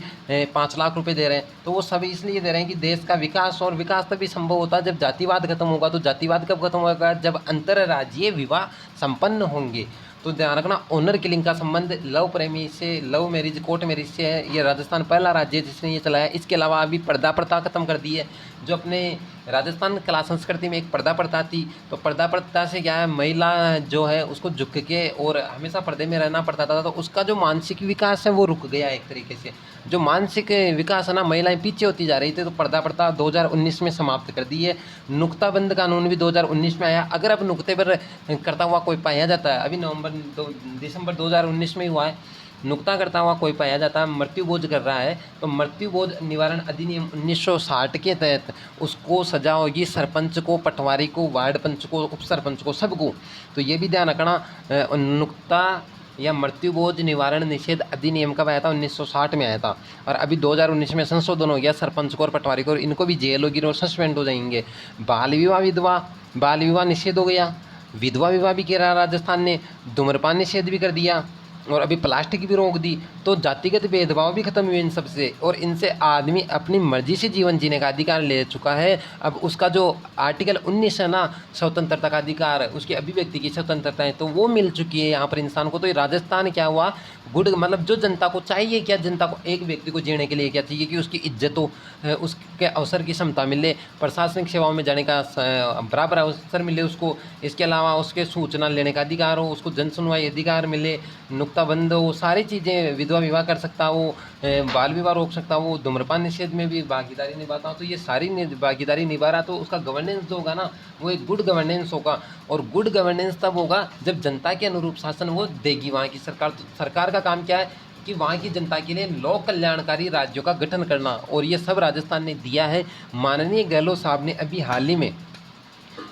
5 लाख रुपए दे रहे हैं। तो वो सभी इसलिए दे रहे हैं कि देश का विकास, और विकास तभी संभव होता है जब जातिवाद खत्म होगा। तो जातिवाद कब खत्म होगा? जब अंतर्राज्यीय विवाह संपन्न होंगे। तो ध्यान रखना, ऑनर किलिंग का संबंध लव प्रेमी से, लव मैरिज कोर्ट मैरिज से है। ये राजस्थान पहला राज्य है जिसने ये चलाया। इसके अलावा अभी पर्दा प्रथा खत्म कर दी है। जो अपने राजस्थान कला संस्कृति में एक पर्दा प्रथा थी, तो पर्दा प्रथा से क्या है, महिला जो है उसको झुक के और हमेशा पर्दे में रहना पड़ता था। तो उसका जो मानसिक विकास है वो रुक गया एक तरीके से। जो मानसिक विकास है ना, महिलाएं पीछे होती जा रही थी। तो पर्दा प्रथा 2019 में समाप्त कर दी है। नुक्ताबंद कानून भी 2019 में आया। अगर अब नुक्ते पर करता हुआ कोई पाया जाता है, अभी दिसंबर 2019 में हुआ है, नुक्ता करता हुआ कोई पाया जाता है, मृत्यु बोझ कर रहा है, तो मृत्यु बोझ निवारण अधिनियम 1960 के तहत उसको सजा होगी, सरपंच को, पटवारी को, वार्ड पंच को, उप सरपंच को, सबको। तो ये भी ध्यान रखना, नुक्ता या मृत्यु बोझ निवारण निषेध अधिनियम कब आया था? 1960 में आया था। और अभी 2019 में संशोधन हो गया, सरपंच को और पटवारी को, इनको भी जेल होगी और सस्पेंड हो जाएंगे। बाल विवाह निषेध हो गया। विधवा विवाह भी किया राजस्थान ने। धूम्रपान निषेध भी कर दिया, और अभी प्लास्टिक भी रोक दी। तो जातिगत भेदभाव भी खत्म हुए इन सब से, और इनसे आदमी अपनी मर्जी से जीवन जीने का अधिकार ले चुका है। अब उसका जो आर्टिकल 19 है ना, स्वतंत्रता का अधिकार, उसकी अभिव्यक्ति की स्वतंत्रता है, तो वो मिल चुकी है यहाँ पर इंसान को। तो ये राजस्थान क्या हुआ, गुड, मतलब जो जनता को चाहिए क्या, जनता को एक व्यक्ति को जीने के लिए क्या चाहिए कि उसकी इज्जत हो, उसके अवसर की क्षमता मिले, प्रशासनिक सेवाओं में जाने का बराबर अवसर मिले उसको। इसके अलावा उसके सूचना लेने का अधिकार हो, उसको जन सुनवाई अधिकार मिले, नुक्ताबंद हो, सारी चीज़ें, विधवा विवाह कर सकता हो, बाल विवाह रोक सकता हो, धूम्रपान निषेध में भी भागीदारी निभाता हो। तो ये सारी भागीदारी निभा रहा, तो उसका गवर्नेंस जो होगा ना, वो एक गुड गवर्नेंस होगा। और गुड गवर्नेंस तब होगा जब जनता के अनुरूप शासन वो देगी वहाँ की सरकार। तो सरकार का काम क्या है कि वहाँ की जनता के लिए लोक कल्याणकारी राज्यों का गठन करना, और ये सब राजस्थान ने दिया है। माननीय गहलोत साहब ने अभी हाल ही में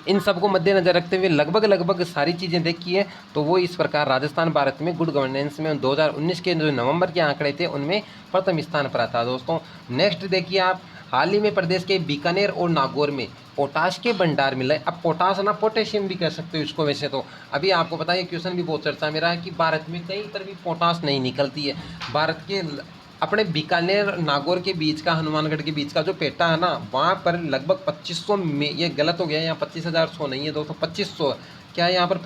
इन सब को मद्देनजर रखते हुए लगभग सारी चीज़ें देखी है। तो वो इस प्रकार राजस्थान भारत में गुड गवर्नेंस में 2019 के जो नवंबर के आंकड़े थे उनमें प्रथम स्थान पर आता है दोस्तों। नेक्स्ट देखिए आप, हाल ही में प्रदेश के बीकानेर और नागौर में पोटाश के भंडार मिले। अब पोटाश ना, पोटेशियम भी कह सकते हो इसको। वैसे तो अभी आपको पता है, क्वेश्चन भी बहुत चर्चा में रहा है कि भारत में कहीं पर भी पोटाश नहीं निकलती है। भारत के अपने बीकानेर नागौर के बीच का, हनुमानगढ़ के बीच का जो पेटा है ना, वहाँ पर लगभग 2500 में, ये गलत हो गया, यहाँ 25,000 नहीं है दोस्तों, 2500 क्या है यहाँ पर,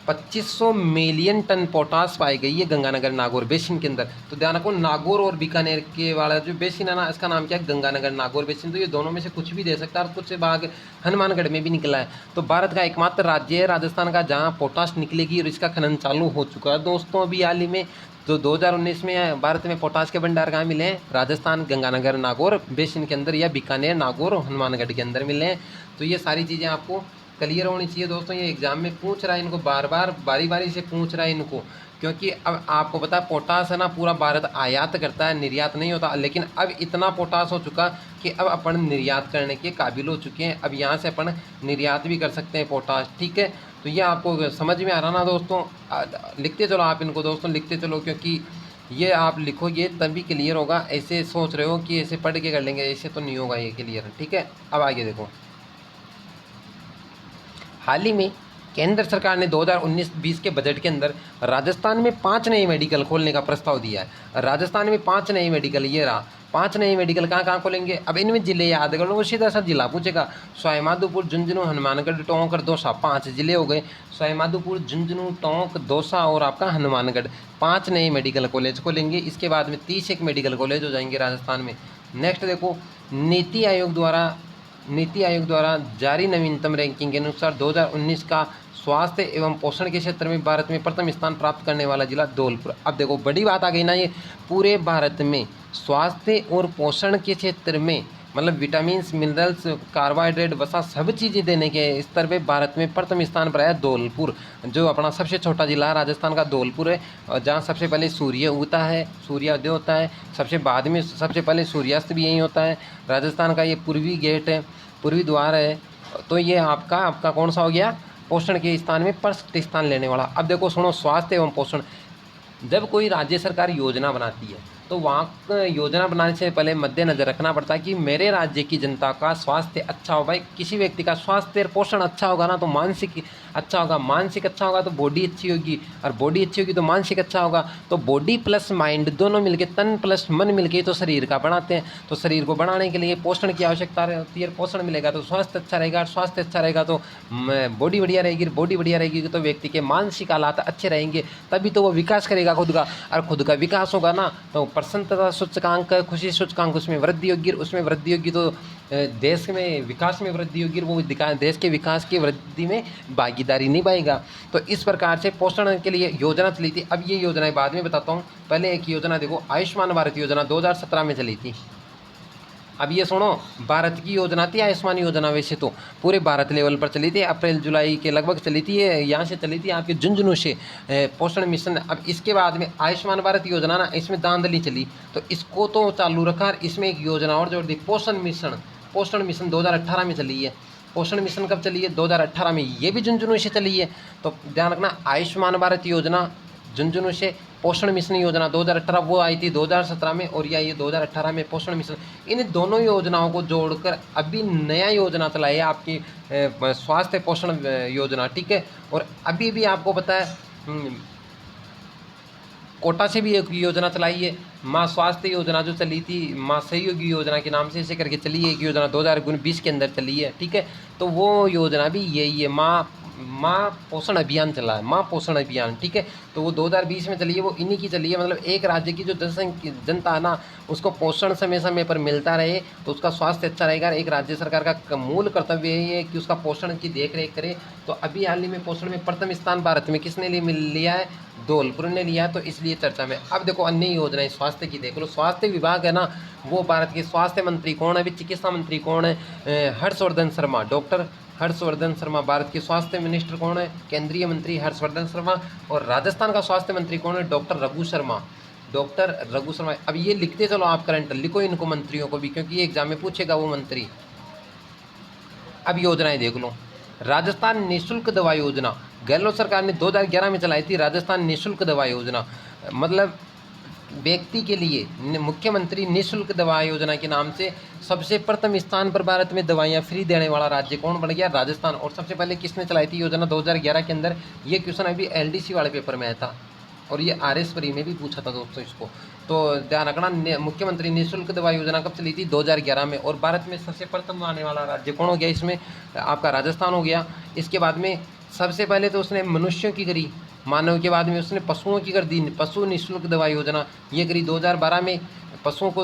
2500 मिलियन टन पोटाश पाई गई है गंगानगर नागौर बेसिन के अंदर। तो ध्यान रखो, नागौर और बीकानेर के वाला जो बेसिन है ना, इसका नाम क्या है, गंगानगर नागौर बेसिन। तो ये दोनों में से कुछ भी दे सकता है, और कुछ से भाग हनुमानगढ़ में भी निकला है। तो भारत का एकमात्र राज्य है राजस्थान का जहाँ पोटाश निकलेगी, और इसका खनन चालू हो चुका है दोस्तों अभी हाल ही में। तो 2019 में भारत में पोटाश के भंडार कहाँ मिले हैं? राजस्थान गंगानगर नागौर बेसिन के अंदर, या बीकानेर नागौर और हनुमानगढ़ के अंदर मिले हैं। तो ये सारी चीज़ें आपको क्लियर होनी चाहिए दोस्तों। ये एग्जाम में पूछ रहा है, इनको बार बार बारी बारी से पूछ रहा है इनको, क्योंकि अब आपको पता है पोटाश है ना, पूरा भारत आयात करता है, निर्यात नहीं होता। लेकिन अब इतना पोटाश हो चुका कि अब अपन निर्यात करने के काबिल हो चुके हैं। अब यहाँ से अपन निर्यात भी कर सकते हैं पोटाश, ठीक है। तो ये आपको समझ में आ रहा ना दोस्तों? लिखते चलो आप इनको दोस्तों, लिखते चलो, क्योंकि ये आप लिखोगे तभी क्लियर होगा। ऐसे सोच रहे हो कि ऐसे पढ़ के कर लेंगे, ऐसे तो नहीं होगा ये क्लियर, ठीक है। अब आगे देखो, हाल ही में केंद्र सरकार ने 2019-20 के बजट के अंदर राजस्थान में 5 नए मेडिकल खोलने का प्रस्ताव दिया है। राजस्थान में 5 नए मेडिकल, ये रहा 5 नए मेडिकल। कहाँ कहाँ खोलेंगे? अब इनमें जिले याद कर लो, वो सीधा सा जिला पूछेगा। सवाईमाधोपुर, झुंझुनू, हनुमानगढ़, टोंक और दौसा, 5 जिले हो गए। सवाईमाधोपुर, झुंझुनू, टोंक, दौसा और आपका हनुमानगढ़, 5 नए मेडिकल कॉलेज खोलेंगे। इसके बाद में 31 मेडिकल कॉलेज हो जाएंगे राजस्थान में। नेक्स्ट देखो, नीति आयोग द्वारा जारी नवीनतम रैंकिंग के अनुसार 2019 का स्वास्थ्य एवं पोषण के क्षेत्र में भारत में प्रथम स्थान प्राप्त करने वाला जिला धौलपुर। अब देखो बड़ी बात आ गई ना, ये पूरे भारत में स्वास्थ्य और पोषण के क्षेत्र में, मतलब विटामिन, मिनरल्स, कार्बोहाइड्रेट, वसा, सब चीज़ें देने के स्तर पे भारत में प्रथम स्थान पर आया धौलपुर। जो अपना सबसे छोटा जिला है राजस्थान का धौलपुर है, जहाँ सबसे पहले सूर्य उगता है, सूर्योदय होता है, सबसे बाद में सबसे पहले सूर्यास्त भी यहीं होता है। राजस्थान का ये पूर्वी गेट है, पूर्वी द्वार है। तो ये आपका कौन सा हो गया? पोषण के स्थान में फर्स्ट स्थान लेने वाला। अब देखो सुनो, स्वास्थ्य एवं पोषण, जब कोई राज्य सरकार योजना बनाती है तो वहाँ योजना बनाने से पहले मद्देनज़र रखना पड़ता है कि मेरे राज्य की जनता का स्वास्थ्य अच्छा हो। भाई किसी व्यक्ति का स्वास्थ्य और पोषण अच्छा होगा ना तो मानसिक अच्छा होगा, मानसिक अच्छा होगा तो बॉडी अच्छी होगी, और बॉडी अच्छी होगी तो मानसिक अच्छा होगा। तो बॉडी प्लस माइंड दोनों मिलके, तन प्लस मन मिलके तो शरीर का बनाते हैं। तो शरीर को बनाने के लिए पोषण की आवश्यकता होती है, पोषण मिलेगा तो स्वास्थ्य अच्छा रहेगा, और स्वास्थ्य अच्छा रहेगा तो बॉडी बढ़िया रहेगी, बॉडी बढ़िया रहेगी तो व्यक्ति के मानसिक हालात अच्छे रहेंगे, तभी तो वो विकास करेगा खुद का। और खुद का विकास होगा ना तो प्रसन्नता सूचकांक, खुशी सूचकांक उसमें वृद्धि होगी, उसमें वृद्धि होगी तो देश में विकास में वृद्धि होगी, वो देश के विकास की वृद्धि में भागीदारी निभाएगा। तो इस प्रकार से पोषण के लिए योजना चली थी। अब ये योजनाएं बाद में बताता हूँ, पहले एक योजना देखो, आयुष्मान भारत योजना 2017 में चली थी। अब ये सुनो, भारत की योजना थी आयुष्मान योजना, वैसे तो पूरे भारत लेवल पर चली थी, अप्रैल जुलाई के लगभग चली थी, ये यहाँ से चली थी आपके झुंझुनू से पोषण मिशन। अब इसके बाद में आयुष्मान भारत योजना ना, इसमें धांधली चली तो इसको तो चालू रखा, इसमें एक योजना और जोड़ दी, पोषण मिशन। पोषण मिशन 2018 में चली है। पोषण मिशन कब चली है? 2018 में, ये भी झुंझुनू से चली है। तो ध्यान रखना, आयुष्मान भारत योजना झुंझुनू से, पोषण मिशन योजना 2018 वो आई थी 2017 में, और या ये 2018 में पोषण मिशन। इन दोनों योजनाओं को जोड़कर अभी नया योजना चलाई है आपकी स्वास्थ्य पोषण योजना, ठीक है। और अभी भी आपको पता है कोटा से भी एक योजना चलाई है, माँ स्वास्थ्य योजना जो चली थी, माँ सहयोगी योजना के नाम से ऐसे करके चली है एक योजना, 2020 के अंदर चली है, ठीक है। तो वो योजना भी यही है, माँ पोषण अभियान चला है, माँ पोषण अभियान, ठीक है। तो वो 2020 में चली है, वो इन्हीं की चली है। मतलब एक राज्य की जो जनता है ना, उसको पोषण समय समय पर मिलता रहे तो उसका स्वास्थ्य अच्छा रहेगा। एक राज्य सरकार का मूल कर्तव्य यही है कि उसका पोषण की देख रेख करे। तो अभी हाल ही में पोषण में प्रथम स्थान भारत में किसने लिया है? धौलपुर ने लिया, तो इसलिए चर्चा में। अब देखो अन्य योजनाएं स्वास्थ्य की देख लो। स्वास्थ्य विभाग है ना, वो भारत के स्वास्थ्य मंत्री कौन है? अभी चिकित्सा मंत्री कौन है? हर्षवर्धन शर्मा, डॉक्टर हर्षवर्धन शर्मा। भारत के स्वास्थ्य मिनिस्टर कौन है? केंद्रीय मंत्री हर्षवर्धन शर्मा। और राजस्थान का स्वास्थ्य मंत्री कौन है? Doctor Raghu Sharma, doctor Raghu Sharma. अब ये लिखते चलो आप, करंट लिखो इनको मंत्रियों को भी, क्योंकि ये एग्जाम में पूछेगा वो मंत्री। अब योजनाएं देख लो। राजस्थान निःशुल्क दवा योजना, गहलोत सरकार ने 2011 में चलाई थी राजस्थान निःशुल्क दवा योजना। मतलब व्यक्ति के लिए मुख्यमंत्री निःशुल्क दवा योजना के नाम से सबसे प्रथम स्थान पर भारत में दवाइयाँ फ्री देने वाला राज्य कौन बन गया? राजस्थान। और सबसे पहले किसने चलाई थी योजना? 2011 के अंदर। ये क्वेश्चन अभी LDC वाले पेपर में आया था, और ये RS प्री में भी पूछा था दोस्तों इसको। तो ध्यान रखना, मुख्यमंत्री निःशुल्क दवा योजना कब चली थी? 2011 में। और भारत में सबसे प्रथम आने वाला राज्य कौन हो गया इसमें? आपका राजस्थान हो गया। इसके बाद में सबसे पहले तो उसने मनुष्यों की करी, मानव के बाद में उसने पशुओं की कर दी, पशु निःशुल्क दवा योजना ये करी 2012 में। पशुओं को,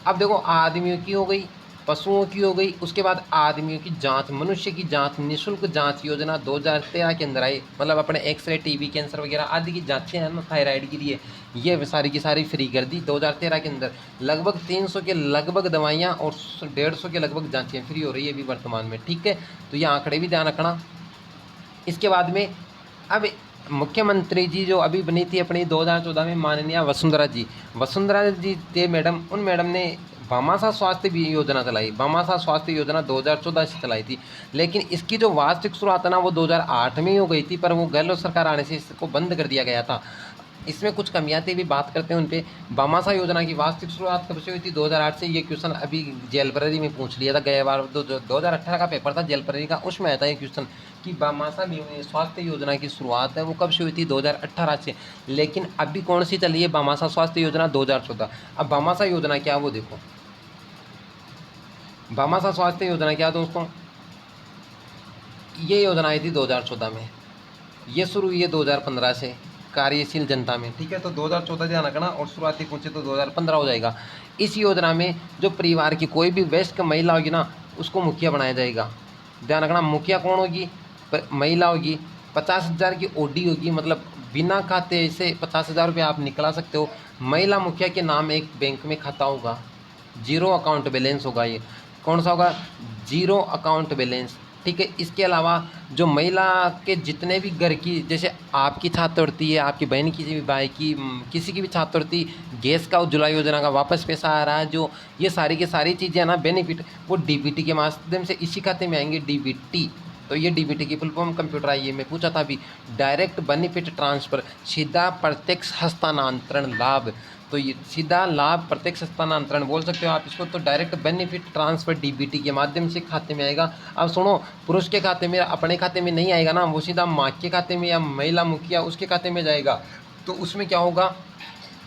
अब देखो आदमियों की हो गई, पशुओं की हो गई, उसके बाद आदमियों की जांच, मनुष्य की जांच, निःशुल्क जांच योजना 2013 के अंदर आई। मतलब अपने एक्सरे, टीबी, कैंसर वगैरह आदि की जांचें हैं ना, थायराइड के लिए, ये सारी की सारी फ्री कर दी 2013 के अंदर। लगभग 300 के लगभग दवाइयाँ और 150 के लगभग जांचें फ्री हो रही है अभी वर्तमान में, ठीक है। तो ये आंकड़े भी ध्यान रखना। इसके बाद में अब मुख्यमंत्री जी जो अभी बनी थी अपनी 2014 में, माननीय वसुंधरा जी थे मैडम, उन मैडम ने भामाशाह स्वास्थ्य योजना चलाई। भामाशाह स्वास्थ्य योजना 2014 से चलाई थी, लेकिन इसकी जो वास्तविक शुरुआत है ना वो 2008 में ही हो गई थी, पर वो गहलोत सरकार आने से इसको बंद कर दिया गया था। इसमें कुछ कमियां थी, भी बात करते हैं उन पे। भामाशाह योजना की वास्तविक शुरुआत कब से हुई थी? 2008 से। ये क्वेश्चन अभी जेल प्रहरी में पूछ लिया था गया बार, 2018 का पेपर था जेल प्रहरी का, उसमें आया था ये क्वेश्चन कि भामाशाह स्वास्थ्य योजना की शुरुआत है वो कब से हुई थी? 2018 से। लेकिन अभी कौन सी चली है? भामाशाह स्वास्थ्य योजना 2014। अब भामाशाह योजना क्या वो देखो, भामाशाह स्वास्थ्य योजना क्या दोस्तों, ये योजना आई थी 2014 में, ये शुरू हुई है 2015 से कार्यशील जनता में, ठीक है। तो 2014 ध्यान रखना, और शुरुआती पूछे तो 2015 हो जाएगा। इस योजना में जो परिवार की कोई भी वयस्क महिला होगी ना, उसको मुखिया बनाया जाएगा। ध्यान रखना, मुखिया कौन होगी? महिला होगी। 50,000 की OD होगी, मतलब बिना खाते से 50,000 रुपये आप निकला सकते हो। महिला मुखिया के नाम एक बैंक में खाता होगा, जीरो अकाउंट बैलेंस होगा। ये कौन सा होगा? जीरो अकाउंट बैलेंस, ठीक है। इसके अलावा जो महिला के जितने भी घर की, जैसे आपकी छात्रवृत्ति है, आपकी बहन की भी, भाई की, किसी की भी छात्रवृत्ति, गैस का उज्ज्वला योजना का वापस पैसा आ रहा है, जो ये सारी की सारी चीज़ें ना बेनिफिट, वो DBT के माध्यम से इसी खाते में आएंगे, DBT। तो ये DBT की फुल फॉर्म कंप्यूटर आई है, मैं पूछा था अभी, डायरेक्ट बेनिफिट ट्रांसफ़र, सीधा प्रत्यक्ष हस्तांतरण लाभ। तो ये सीधा लाभ प्रत्यक्ष हस्तांतरण बोल सकते हो आप इसको। तो डायरेक्ट बेनिफिट ट्रांसफर डीबीटी के माध्यम से खाते में आएगा। अब सुनो, पुरुष के खाते में अपने खाते में नहीं आएगा ना, वो सीधा माँ के खाते में या महिला मुखिया उसके खाते में जाएगा। तो उसमें क्या होगा,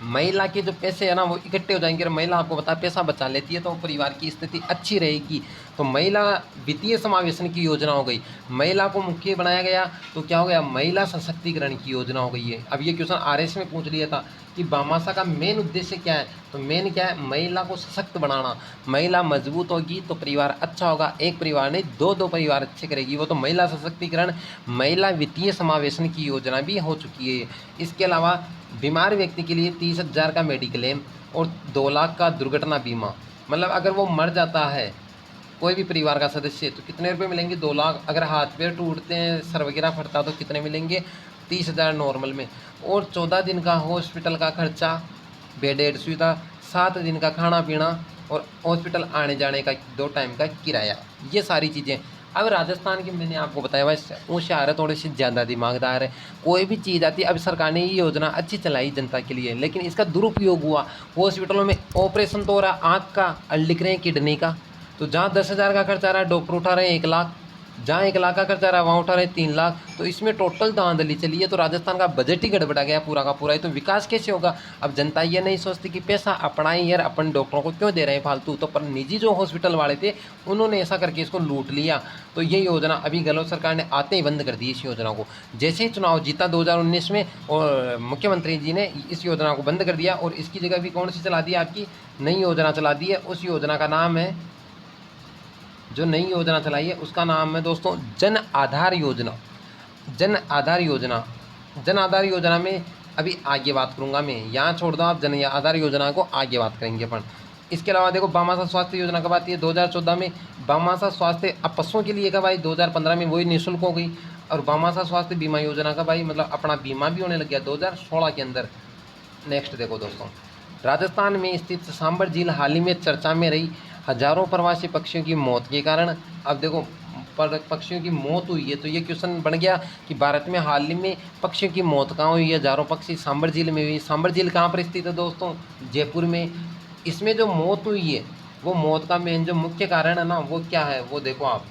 महिला के जो पैसे है ना वो इकट्ठे हो जाएंगे और महिला आपको पता है पैसा बचा लेती है तो परिवार की स्थिति अच्छी रहेगी। तो महिला वित्तीय समावेशन की योजना हो गई, महिला को मुख्य बनाया गया तो क्या हो गया, महिला सशक्तिकरण की योजना हो गई है। अब ये क्वेश्चन आरएस में पूछ लिया था कि भामाशाह का मेन उद्देश्य क्या है, तो मेन क्या है, महिला को सशक्त बनाना। महिला मजबूत होगी तो परिवार अच्छा होगा, एक परिवार नहीं दो परिवार अच्छे करेगी वो, तो महिला सशक्तिकरण। महिला वित्तीय समावेशन की योजना भी हो चुकी है। इसके अलावा बीमार व्यक्ति के लिए 30,000 का मेडिक्लेम और 2 लाख का दुर्घटना बीमा। मतलब अगर वो मर जाता है कोई भी परिवार का सदस्य तो कितने रुपए मिलेंगे, 2 लाख। अगर हाथ पैर टूटते हैं, सर वगैरह फटता तो कितने मिलेंगे, 30,000 नॉर्मल में। और 14 दिन का हॉस्पिटल का खर्चा, बेड सुविधा, 7 दिन का खाना पीना और हॉस्पिटल आने जाने का 2 टाइम का किराया, ये सारी चीज़ें। अब राजस्थान की मैंने आपको बताया वैसे होशियार है, थोड़ी सी ज़्यादा दिमागदार है। कोई भी चीज़ आती है, अब सरकार ने ये योजना अच्छी चलाई जनता के लिए, लेकिन इसका दुरुपयोग हुआ। हॉस्पिटलों में ऑपरेशन तो हो रहा है आँख का और लिख रहे हैं किडनी का, तो जहाँ 10,000 का खर्चा आ रहा है डॉक्टर उठा रहे हैं 1 लाख, जहाँ 1 लाख का खर्चा रहा है वहाँ उठा रहे हैं 3 लाख। तो इसमें टोटल धांधली चली है। तो राजस्थान का बजट ही गड़बड़ा गया पूरा का पूरा। तो विकास कैसे होगा। अब जनता ये नहीं सोचती कि पैसा अपना ही यार, अपन डॉक्टरों को क्यों दे रहे हैं फालतू। तो पर निजी जो हॉस्पिटल वाले थे उन्होंने ऐसा करके इसको लूट लिया। तो ये योजना अभी गहलोत सरकार ने आते ही बंद कर दी इस योजना को। जैसे ही चुनाव जीता 2019 में और मुख्यमंत्री जी ने इस योजना को बंद कर दिया और इसकी जगह भी कौन सी चला दी, आपकी नई योजना चला दी है। उस योजना का नाम है, जो नई योजना चलाई है उसका नाम है दोस्तों जन आधार योजना। जन आधार योजना, जन आधार योजना में अभी आगे बात करूंगा मैं, यहाँ छोड़ दो आप, जन आधार योजना को आगे बात करेंगे अपन। इसके अलावा देखो भामाशाह स्वास्थ्य योजना कब आती है, 2014 में। भामाशाह स्वास्थ्य अब पशुओं के लिए कब आई, 2015 में, वही निःशुल्क हो गई। और भामाशाह स्वास्थ्य बीमा योजना कब आई, मतलब अपना बीमा भी होने लग गया 2016 के अंदर। नेक्स्ट देखो दोस्तों, राजस्थान में स्थित सांबर झील हाल ही में चर्चा में रही। हजारों प्रवासी पक्षियों की मौत के कारण, अब देखो पक्षियों की मौत हुई है तो ये क्वेश्चन बन गया कि भारत में हाल ही में पक्षियों की मौत कहाँ हुई है। हजारों पक्षी सांबर झील में हुई। सांबर झील कहाँ पर स्थित है दोस्तों, जयपुर में। इसमें जो मौत हुई है वो मौत का मेन जो मुख्य कारण है ना वो क्या है, वो देखो आप,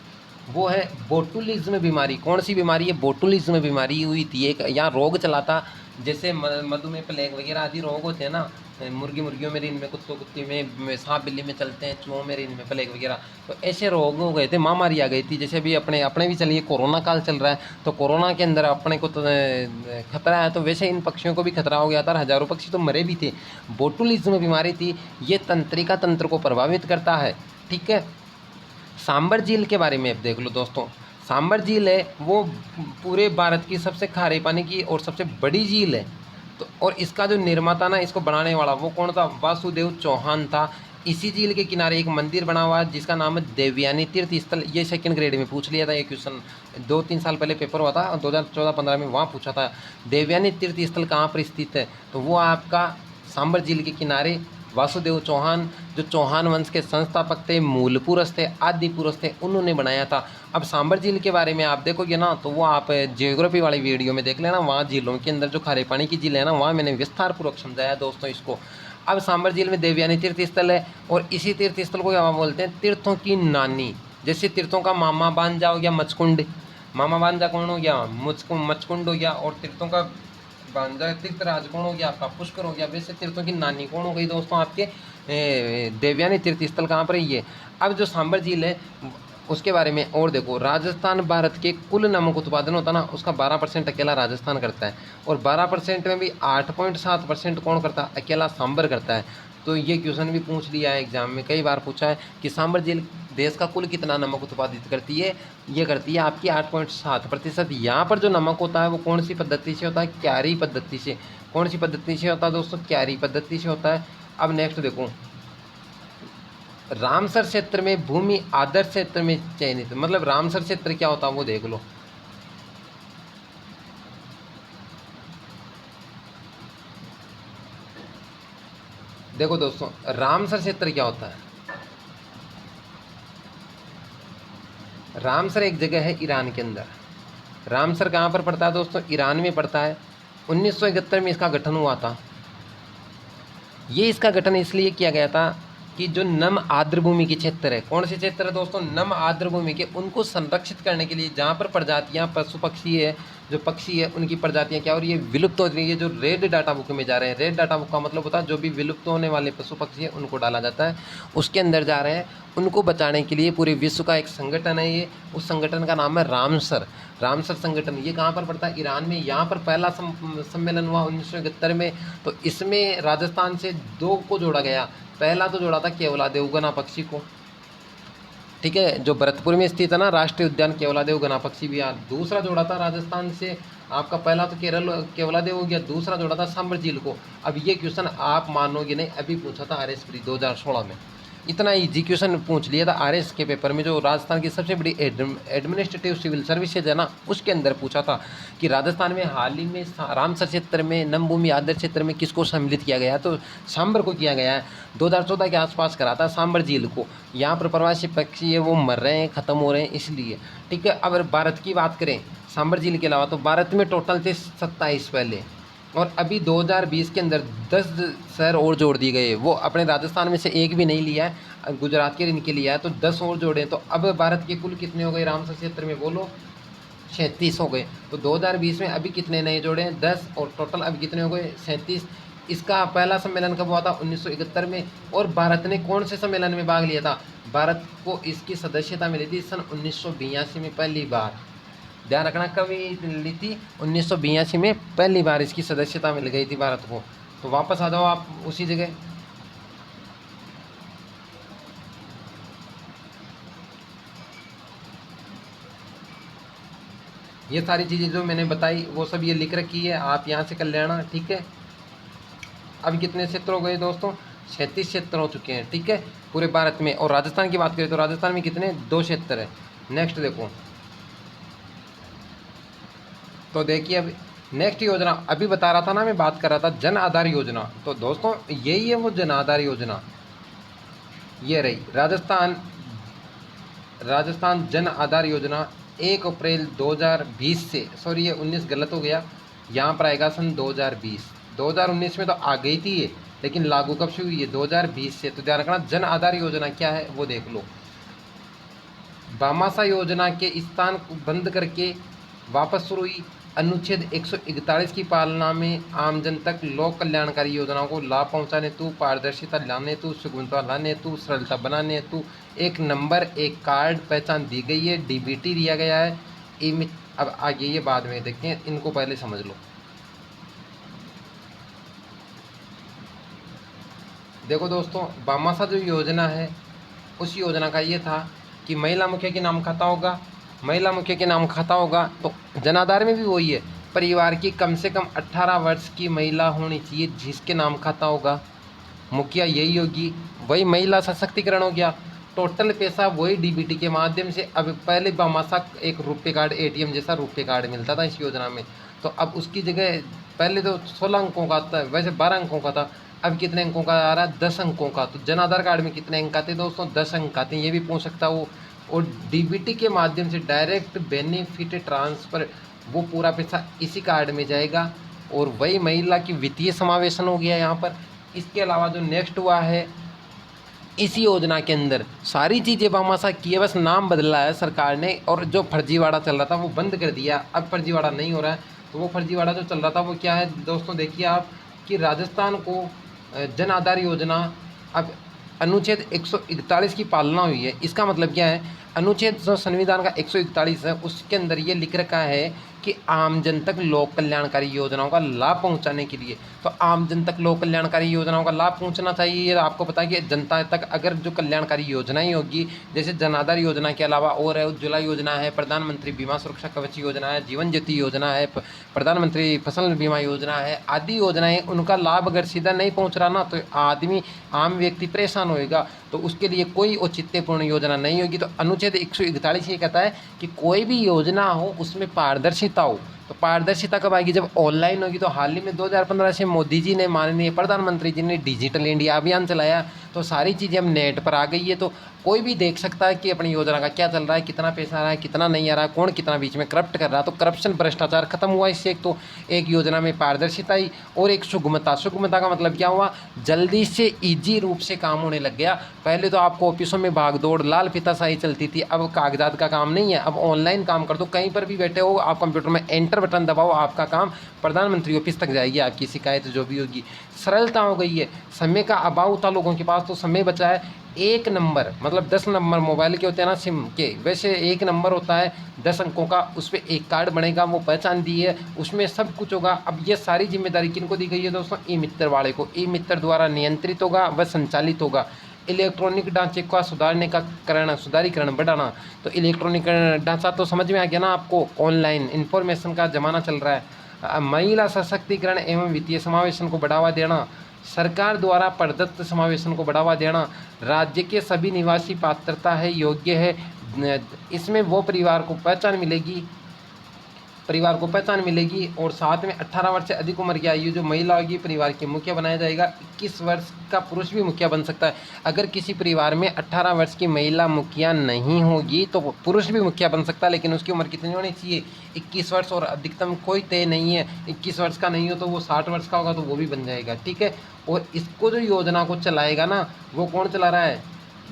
वो है बोटुलिज्म बीमारी। कौन सी बीमारी है, बोटुलिज्म बीमारी हुई थी। एक यहाँ रोग चला था, जैसे मधुमेह, प्लेग वगैरह आदि रोग होते हैं ना, मुर्गियों में, रिन में, कुत्ती में, सांप बिल्ली में चलते हैं, चूहों में, रिन में, प्लेग वगैरह। तो ऐसे रोग हो गए थे, महामारी आ गई थी। जैसे अभी अपने भी चलिए कोरोना काल चल रहा है, तो कोरोना के अंदर अपने को तो खतरा है, तो वैसे इन पक्षियों को भी खतरा हो गया था। हजारों पक्षी तो मरे भी थे। बोटुलिज्म बीमारी थी, ये तंत्रिका तंत्र को प्रभावित करता है। ठीक है। सांबर झील के बारे में अब देख लो दोस्तों। सांबर झील है वो पूरे भारत की सबसे खारे पानी की और सबसे बड़ी झील है। तो और इसका जो निर्माता ना, इसको बनाने वाला वो कौन था, वासुदेव चौहान था। इसी झील के किनारे एक मंदिर बना हुआ है जिसका नाम है देवयानी तीर्थ स्थल। ये सेकंड ग्रेड में पूछ लिया था ये क्वेश्चन, 2-3 साल पहले पेपर हुआ था, 2014-15 में वहाँ पूछा था। देवयानी तीर्थ स्थल कहाँ पर स्थित है, तो वो आपका सांबर झील के किनारे। वासुदेव चौहान जो चौहान वंश के संस्थापक थे, मूल पुरुष थे, आदि पुरुष थे, उन्होंने बनाया था। अब सांबर झील के बारे में आप देखोगे ना तो वो आप जियोग्राफी वाली वीडियो में देख लेना, वहाँ झीलों के अंदर जो खारे पानी की झील है ना, वहाँ मैंने विस्तार पूर्वक समझाया दोस्तों इसको। अब सांबर झील में देवयानी तीर्थ स्थल है और इसी तीर्थ स्थल को क्या बोलते हैं, तीर्थों की नानी। जैसे तीर्थों का मामा बांजा हो गया मचकुंड, मामा बांजा कौन हो गया, मचकुंड हो गया, और तीर्थों का बांजा तीर्थराज कौन हो गया, आपका पुष्कर हो गया। वैसे तीर्थों की नानी कौन हो गई दोस्तों, आपके देवयानी तीर्थ स्थल कहाँ पर है ये। अब जो सांबर झील है उसके बारे में और देखो, राजस्थान भारत के कुल नमक उत्पादन होता है ना उसका 12% अकेला राजस्थान करता है, और 12% में भी 8.7% कौन करता है, अकेला सांबर करता है। तो ये क्वेश्चन भी पूछ लिया है एग्जाम में, कई बार पूछा है कि सांबर झील देश का कुल कितना नमक उत्पादित करती है, ये करती है आपकी 8.7%। यहाँ पर जो नमक होता है वो कौन सी पद्धति से होता है, क्यारी पद्धति से। कौन सी पद्धति से होता है दोस्तों, क्यारी पद्धति से होता है। अब नेक्स्ट देखो, रामसर क्षेत्र में भूमि आदर्श क्षेत्र में चयनित, मतलब रामसर क्षेत्र क्या होता है वो देख लो। देखो दोस्तों, रामसर क्षेत्र क्या होता है। रामसर एक जगह है ईरान के अंदर। रामसर कहाँ पर पड़ता है दोस्तों, ईरान में पड़ता है। 1971 में इसका गठन हुआ था। ये इसका गठन इसलिए किया गया था कि जो नम आर्द्र भूमि के क्षेत्र है, कौन से क्षेत्र है दोस्तों, नम आर्द्र भूमि के, उनको संरक्षित करने के लिए, जहाँ पर प्रजातियाँ पशु पक्षी है, जो पक्षी है उनकी प्रजातियाँ क्या हो रही है, विलुप्त हो रही है, जो रेड डाटा बुक में जा रहे हैं। रेड डाटा बुक का मतलब होता है जो भी विलुप्त होने वाले पशु पक्षी है उनको डाला जाता है, उसके अंदर जा रहे हैं। उनको बचाने के लिए पूरे विश्व का एक संगठन है ये, उस संगठन का नाम है रामसर। रामसर संगठन, ये कहाँ पर पड़ता है, ईरान में। यहाँ पर पहला सम्मेलन हुआ 1971 में। तो इसमें राजस्थान से 2 को जोड़ा गया। पहला तो जोड़ा था केवलादेव गना पक्षी को, ठीक है, जो भरतपुर में स्थित है ना, राष्ट्रीय उद्यान केवलादेव गना पक्षी विहार। दूसरा जोड़ा था राजस्थान से आपका, पहला तो केरल केवलादेव हो गया, दूसरा जोड़ा था सांबर झील को। अब ये क्वेश्चन आप मानोगे नहीं, अभी पूछा था आर एस प्री 2016 में। इतना इजी क्वेश्चन पूछ लिया था आर एस के पेपर में, जो राजस्थान की सबसे बड़ी एडमिनिस्ट्रेटिव सिविल सर्विसेज है ना, उसके अंदर पूछा था कि राजस्थान में हाल ही में रामसर क्षेत्र में, नमभूमि आदर क्षेत्र में किसको सम्मिलित किया गया है, तो सांबर को किया गया है। 2014 के आसपास करा था सांबर झील को। यहाँ पर प्रवासी पक्षी है वो मर रहे हैं, ख़त्म हो रहे हैं इसलिए, ठीक है। अगर भारत की बात करें सांबर झील के अलावा, तो भारत में टोटल थे 27 पहले, और अभी 2020 के अंदर 10 शहर और जोड़ दिए गए। वो अपने राजस्थान में से एक भी नहीं लिया है, गुजरात के इनके लिया है, तो 10 और जोड़े। तो अब भारत के कुल कितने हो गए रामसर क्षेत्र में, बोलो, 37 हो गए। तो 2020 में अभी कितने नए जोड़े हैं, 10, और टोटल अब कितने हो गए, 37। इसका पहला सम्मेलन कब हुआ था, 1971 में। और भारत ने कौन से सम्मेलन में भाग लिया था, भारत को इसकी सदस्यता मिली थी सन 1982 में पहली बार। ध्यान रखना, कभी ली थी, 1982 में पहली बार इसकी सदस्यता मिल गई थी भारत को। तो वापस आ जाओ आप उसी जगह। ये सारी चीज़ें जो मैंने बताई वो सब ये लिख रखी है, आप यहाँ से कर लेना, ठीक है। अब कितने क्षेत्र हो गए दोस्तों, 36 क्षेत्र हो चुके हैं, ठीक है, पूरे भारत में। और राजस्थान की बात करें तो राजस्थान में कितने, 2 क्षेत्र है। नेक्स्ट देखो, तो देखिए अब नेक्स्ट योजना, अभी बता रहा था ना, मैं बात कर रहा था जन आधार योजना। तो दोस्तों यही है वो जन आधार योजना, ये रही राजस्थान जन आधार योजना। 1 अप्रैल 2020 से, सॉरी ये 19 गलत हो गया, यहाँ पर आएगा सन 2020। 2019 में तो आ गई थी ये, लेकिन लागू कब से हुई है, 2020 से। तो ध्यान रखना, जन आधार योजना क्या है वो देख लो। भामाशाह योजना के स्थान को बंद करके वापस शुरू हुई। अनुच्छेद 141 की पालना में आम जन तक लोक कल्याणकारी योजनाओं को लाभ पहुंचाने हेतु, पारदर्शिता लाने हेतु, सुगमता लाने हेतु, सरलता बनाने हेतु एक नंबर, एक कार्ड पहचान दी गई है, डीबीटी दिया गया है। अब आगे ये बाद में देखते हैं, इनको पहले समझ लो। देखो दोस्तों, भामाशाह जो योजना है, उस योजना का ये था कि महिला मुखिया के नाम खाता होगा, महिला मुखिया के नाम खाता होगा। तो जनाधार में भी वही है, परिवार की कम से कम 18 वर्ष की महिला होनी चाहिए जिसके नाम खाता होगा, मुखिया यही होगी। वही महिला सशक्तिकरण हो गया। टोटल पैसा वही डीबीटी के माध्यम से। अब पहले भामाशाह एक रुपये कार्ड, एटीएम जैसा रुपये कार्ड मिलता था इस योजना में, तो अब उसकी जगह पहले तो 16 अंकों का था, वैसे 12 अंकों का था, अब कितने अंकों का आ रहा है, 10 अंकों का। तो जन आधार कार्ड में कितने अंक आते हैं दोस्तों, 10 अंक आते हैं, ये भी पूछ सकता हो। और डीबीटी के माध्यम से डायरेक्ट बेनिफिट ट्रांसफ़र, वो पूरा पैसा इसी कार्ड में जाएगा। और वही महिला की वित्तीय समावेशन हो गया यहाँ पर। इसके अलावा जो नेक्स्ट हुआ है, इसी योजना के अंदर सारी चीज़ें भामाशाह की है, बस नाम बदला है सरकार ने। और जो फर्जीवाड़ा चल रहा था वो बंद कर दिया, अब फर्जीवाड़ा नहीं हो रहा है। तो वो फर्जीवाड़ा जो चल रहा था वो क्या है दोस्तों, देखिए आप, कि राजस्थान को जन आधार योजना, अब अनुच्छेद 141 की पालना हुई है। इसका मतलब क्या है, अनुच्छेद जो संविधान का 141 है उसके अंदर ये लिख रखा है कि आम जन तक लोक कल्याणकारी योजनाओं का लाभ पहुंचाने के लिए। तो आम जन तक लोक कल्याणकारी योजनाओं का लाभ पहुंचना चाहिए। ये आपको पता है कि जनता तक अगर जो कल्याणकारी योजनाएं होगी, जैसे जन आधार योजना के अलावा और है, उज्ज्वला योजना है, प्रधानमंत्री बीमा सुरक्षा कवच योजना है, जीवन ज्योति योजना है, प्रधानमंत्री फसल बीमा योजना है, आदि योजनाएं, उनका लाभ अगर सीधा नहीं पहुँच रहा ना, तो आदमी, आम व्यक्ति परेशान होएगा। तो उसके लिए कोई औचित्यपूर्ण योजना नहीं होगी। तो अनुच्छेद 141 ये कहता है कि कोई भी योजना हो उसमें पारदर्शिता हो, तो पारदर्शिता कब आएगी? जब ऑनलाइन होगी। तो हाल ही में 2015 से मोदी जी ने, माननीय प्रधानमंत्री जी ने डिजिटल इंडिया अभियान चलाया, तो सारी चीज़ें अब नेट पर आ गई है। तो कोई भी देख सकता है कि अपनी योजना का क्या चल रहा है, कितना पैसा आ रहा है, कितना नहीं आ रहा है, कौन कितना बीच में करप्ट कर रहा है। तो करप्शन, भ्रष्टाचार खत्म हुआ इससे। एक तो एक योजना में पारदर्शिता आई, और एक सुगमता। सुगमता का मतलब क्या हुआ? जल्दी से ईजी रूप से काम होने लग गया। पहले तो आपको ऑफिसों में भाग दौड़, लाल फीताशाही चलती थी, अब कागजात का काम नहीं है, अब ऑनलाइन काम कर दो। कहीं पर भी बैठे हो आप, कंप्यूटर में एंटर बटन दबाओ, आपका काम प्रधानमंत्री ऑफिस तक जाएगी, आपकी शिकायत जो भी होगी। सरलता हो गई है, समय का अभाव था लोगों के पास, तो समय बचा है। एक नंबर, मतलब 10 नंबर मोबाइल के होते हैं ना सिम के, वैसे एक नंबर होता है 10 अंकों का, उस पर एक कार्ड बनेगा, वो पहचान दी है, उसमें सब कुछ होगा। अब ये सारी जिम्मेदारी किनको दी गई है दोस्तों? ई मित्र वाले को। ई मित्र द्वारा नियंत्रित होगा व संचालित होगा। इलेक्ट्रॉनिक ढांचे का सुधारने का सुधारीकरण बढ़ाना। तो इलेक्ट्रॉनिक ढांचा तो समझ में आ गया ना आपको? ऑनलाइन इन्फॉर्मेशन का ज़माना चल रहा है। महिला सशक्तिकरण एवं वित्तीय समावेशन को बढ़ावा देना, सरकार द्वारा प्रदत्त समावेशन को बढ़ावा देना, राज्य के सभी निवासी पात्रता है, योग्य है, इसमें वो परिवार को पहचान मिलेगी। और साथ में 18 वर्ष से अधिक उम्र की आयु जो महिला होगी परिवार की मुखिया बनाया जाएगा। 21 वर्ष का पुरुष भी मुखिया बन सकता है। अगर किसी परिवार में 18 वर्ष की महिला मुखिया नहीं होगी तो पुरुष भी मुखिया बन सकता है, लेकिन उसकी उम्र कितनी होनी चाहिए? 21 वर्ष, और अधिकतम कोई तय नहीं है। 21 वर्ष का नहीं हो तो वो 60 वर्ष का होगा तो वो भी बन जाएगा, ठीक है। और इसको जो योजना को चलाएगा ना, वो कौन चला रहा है?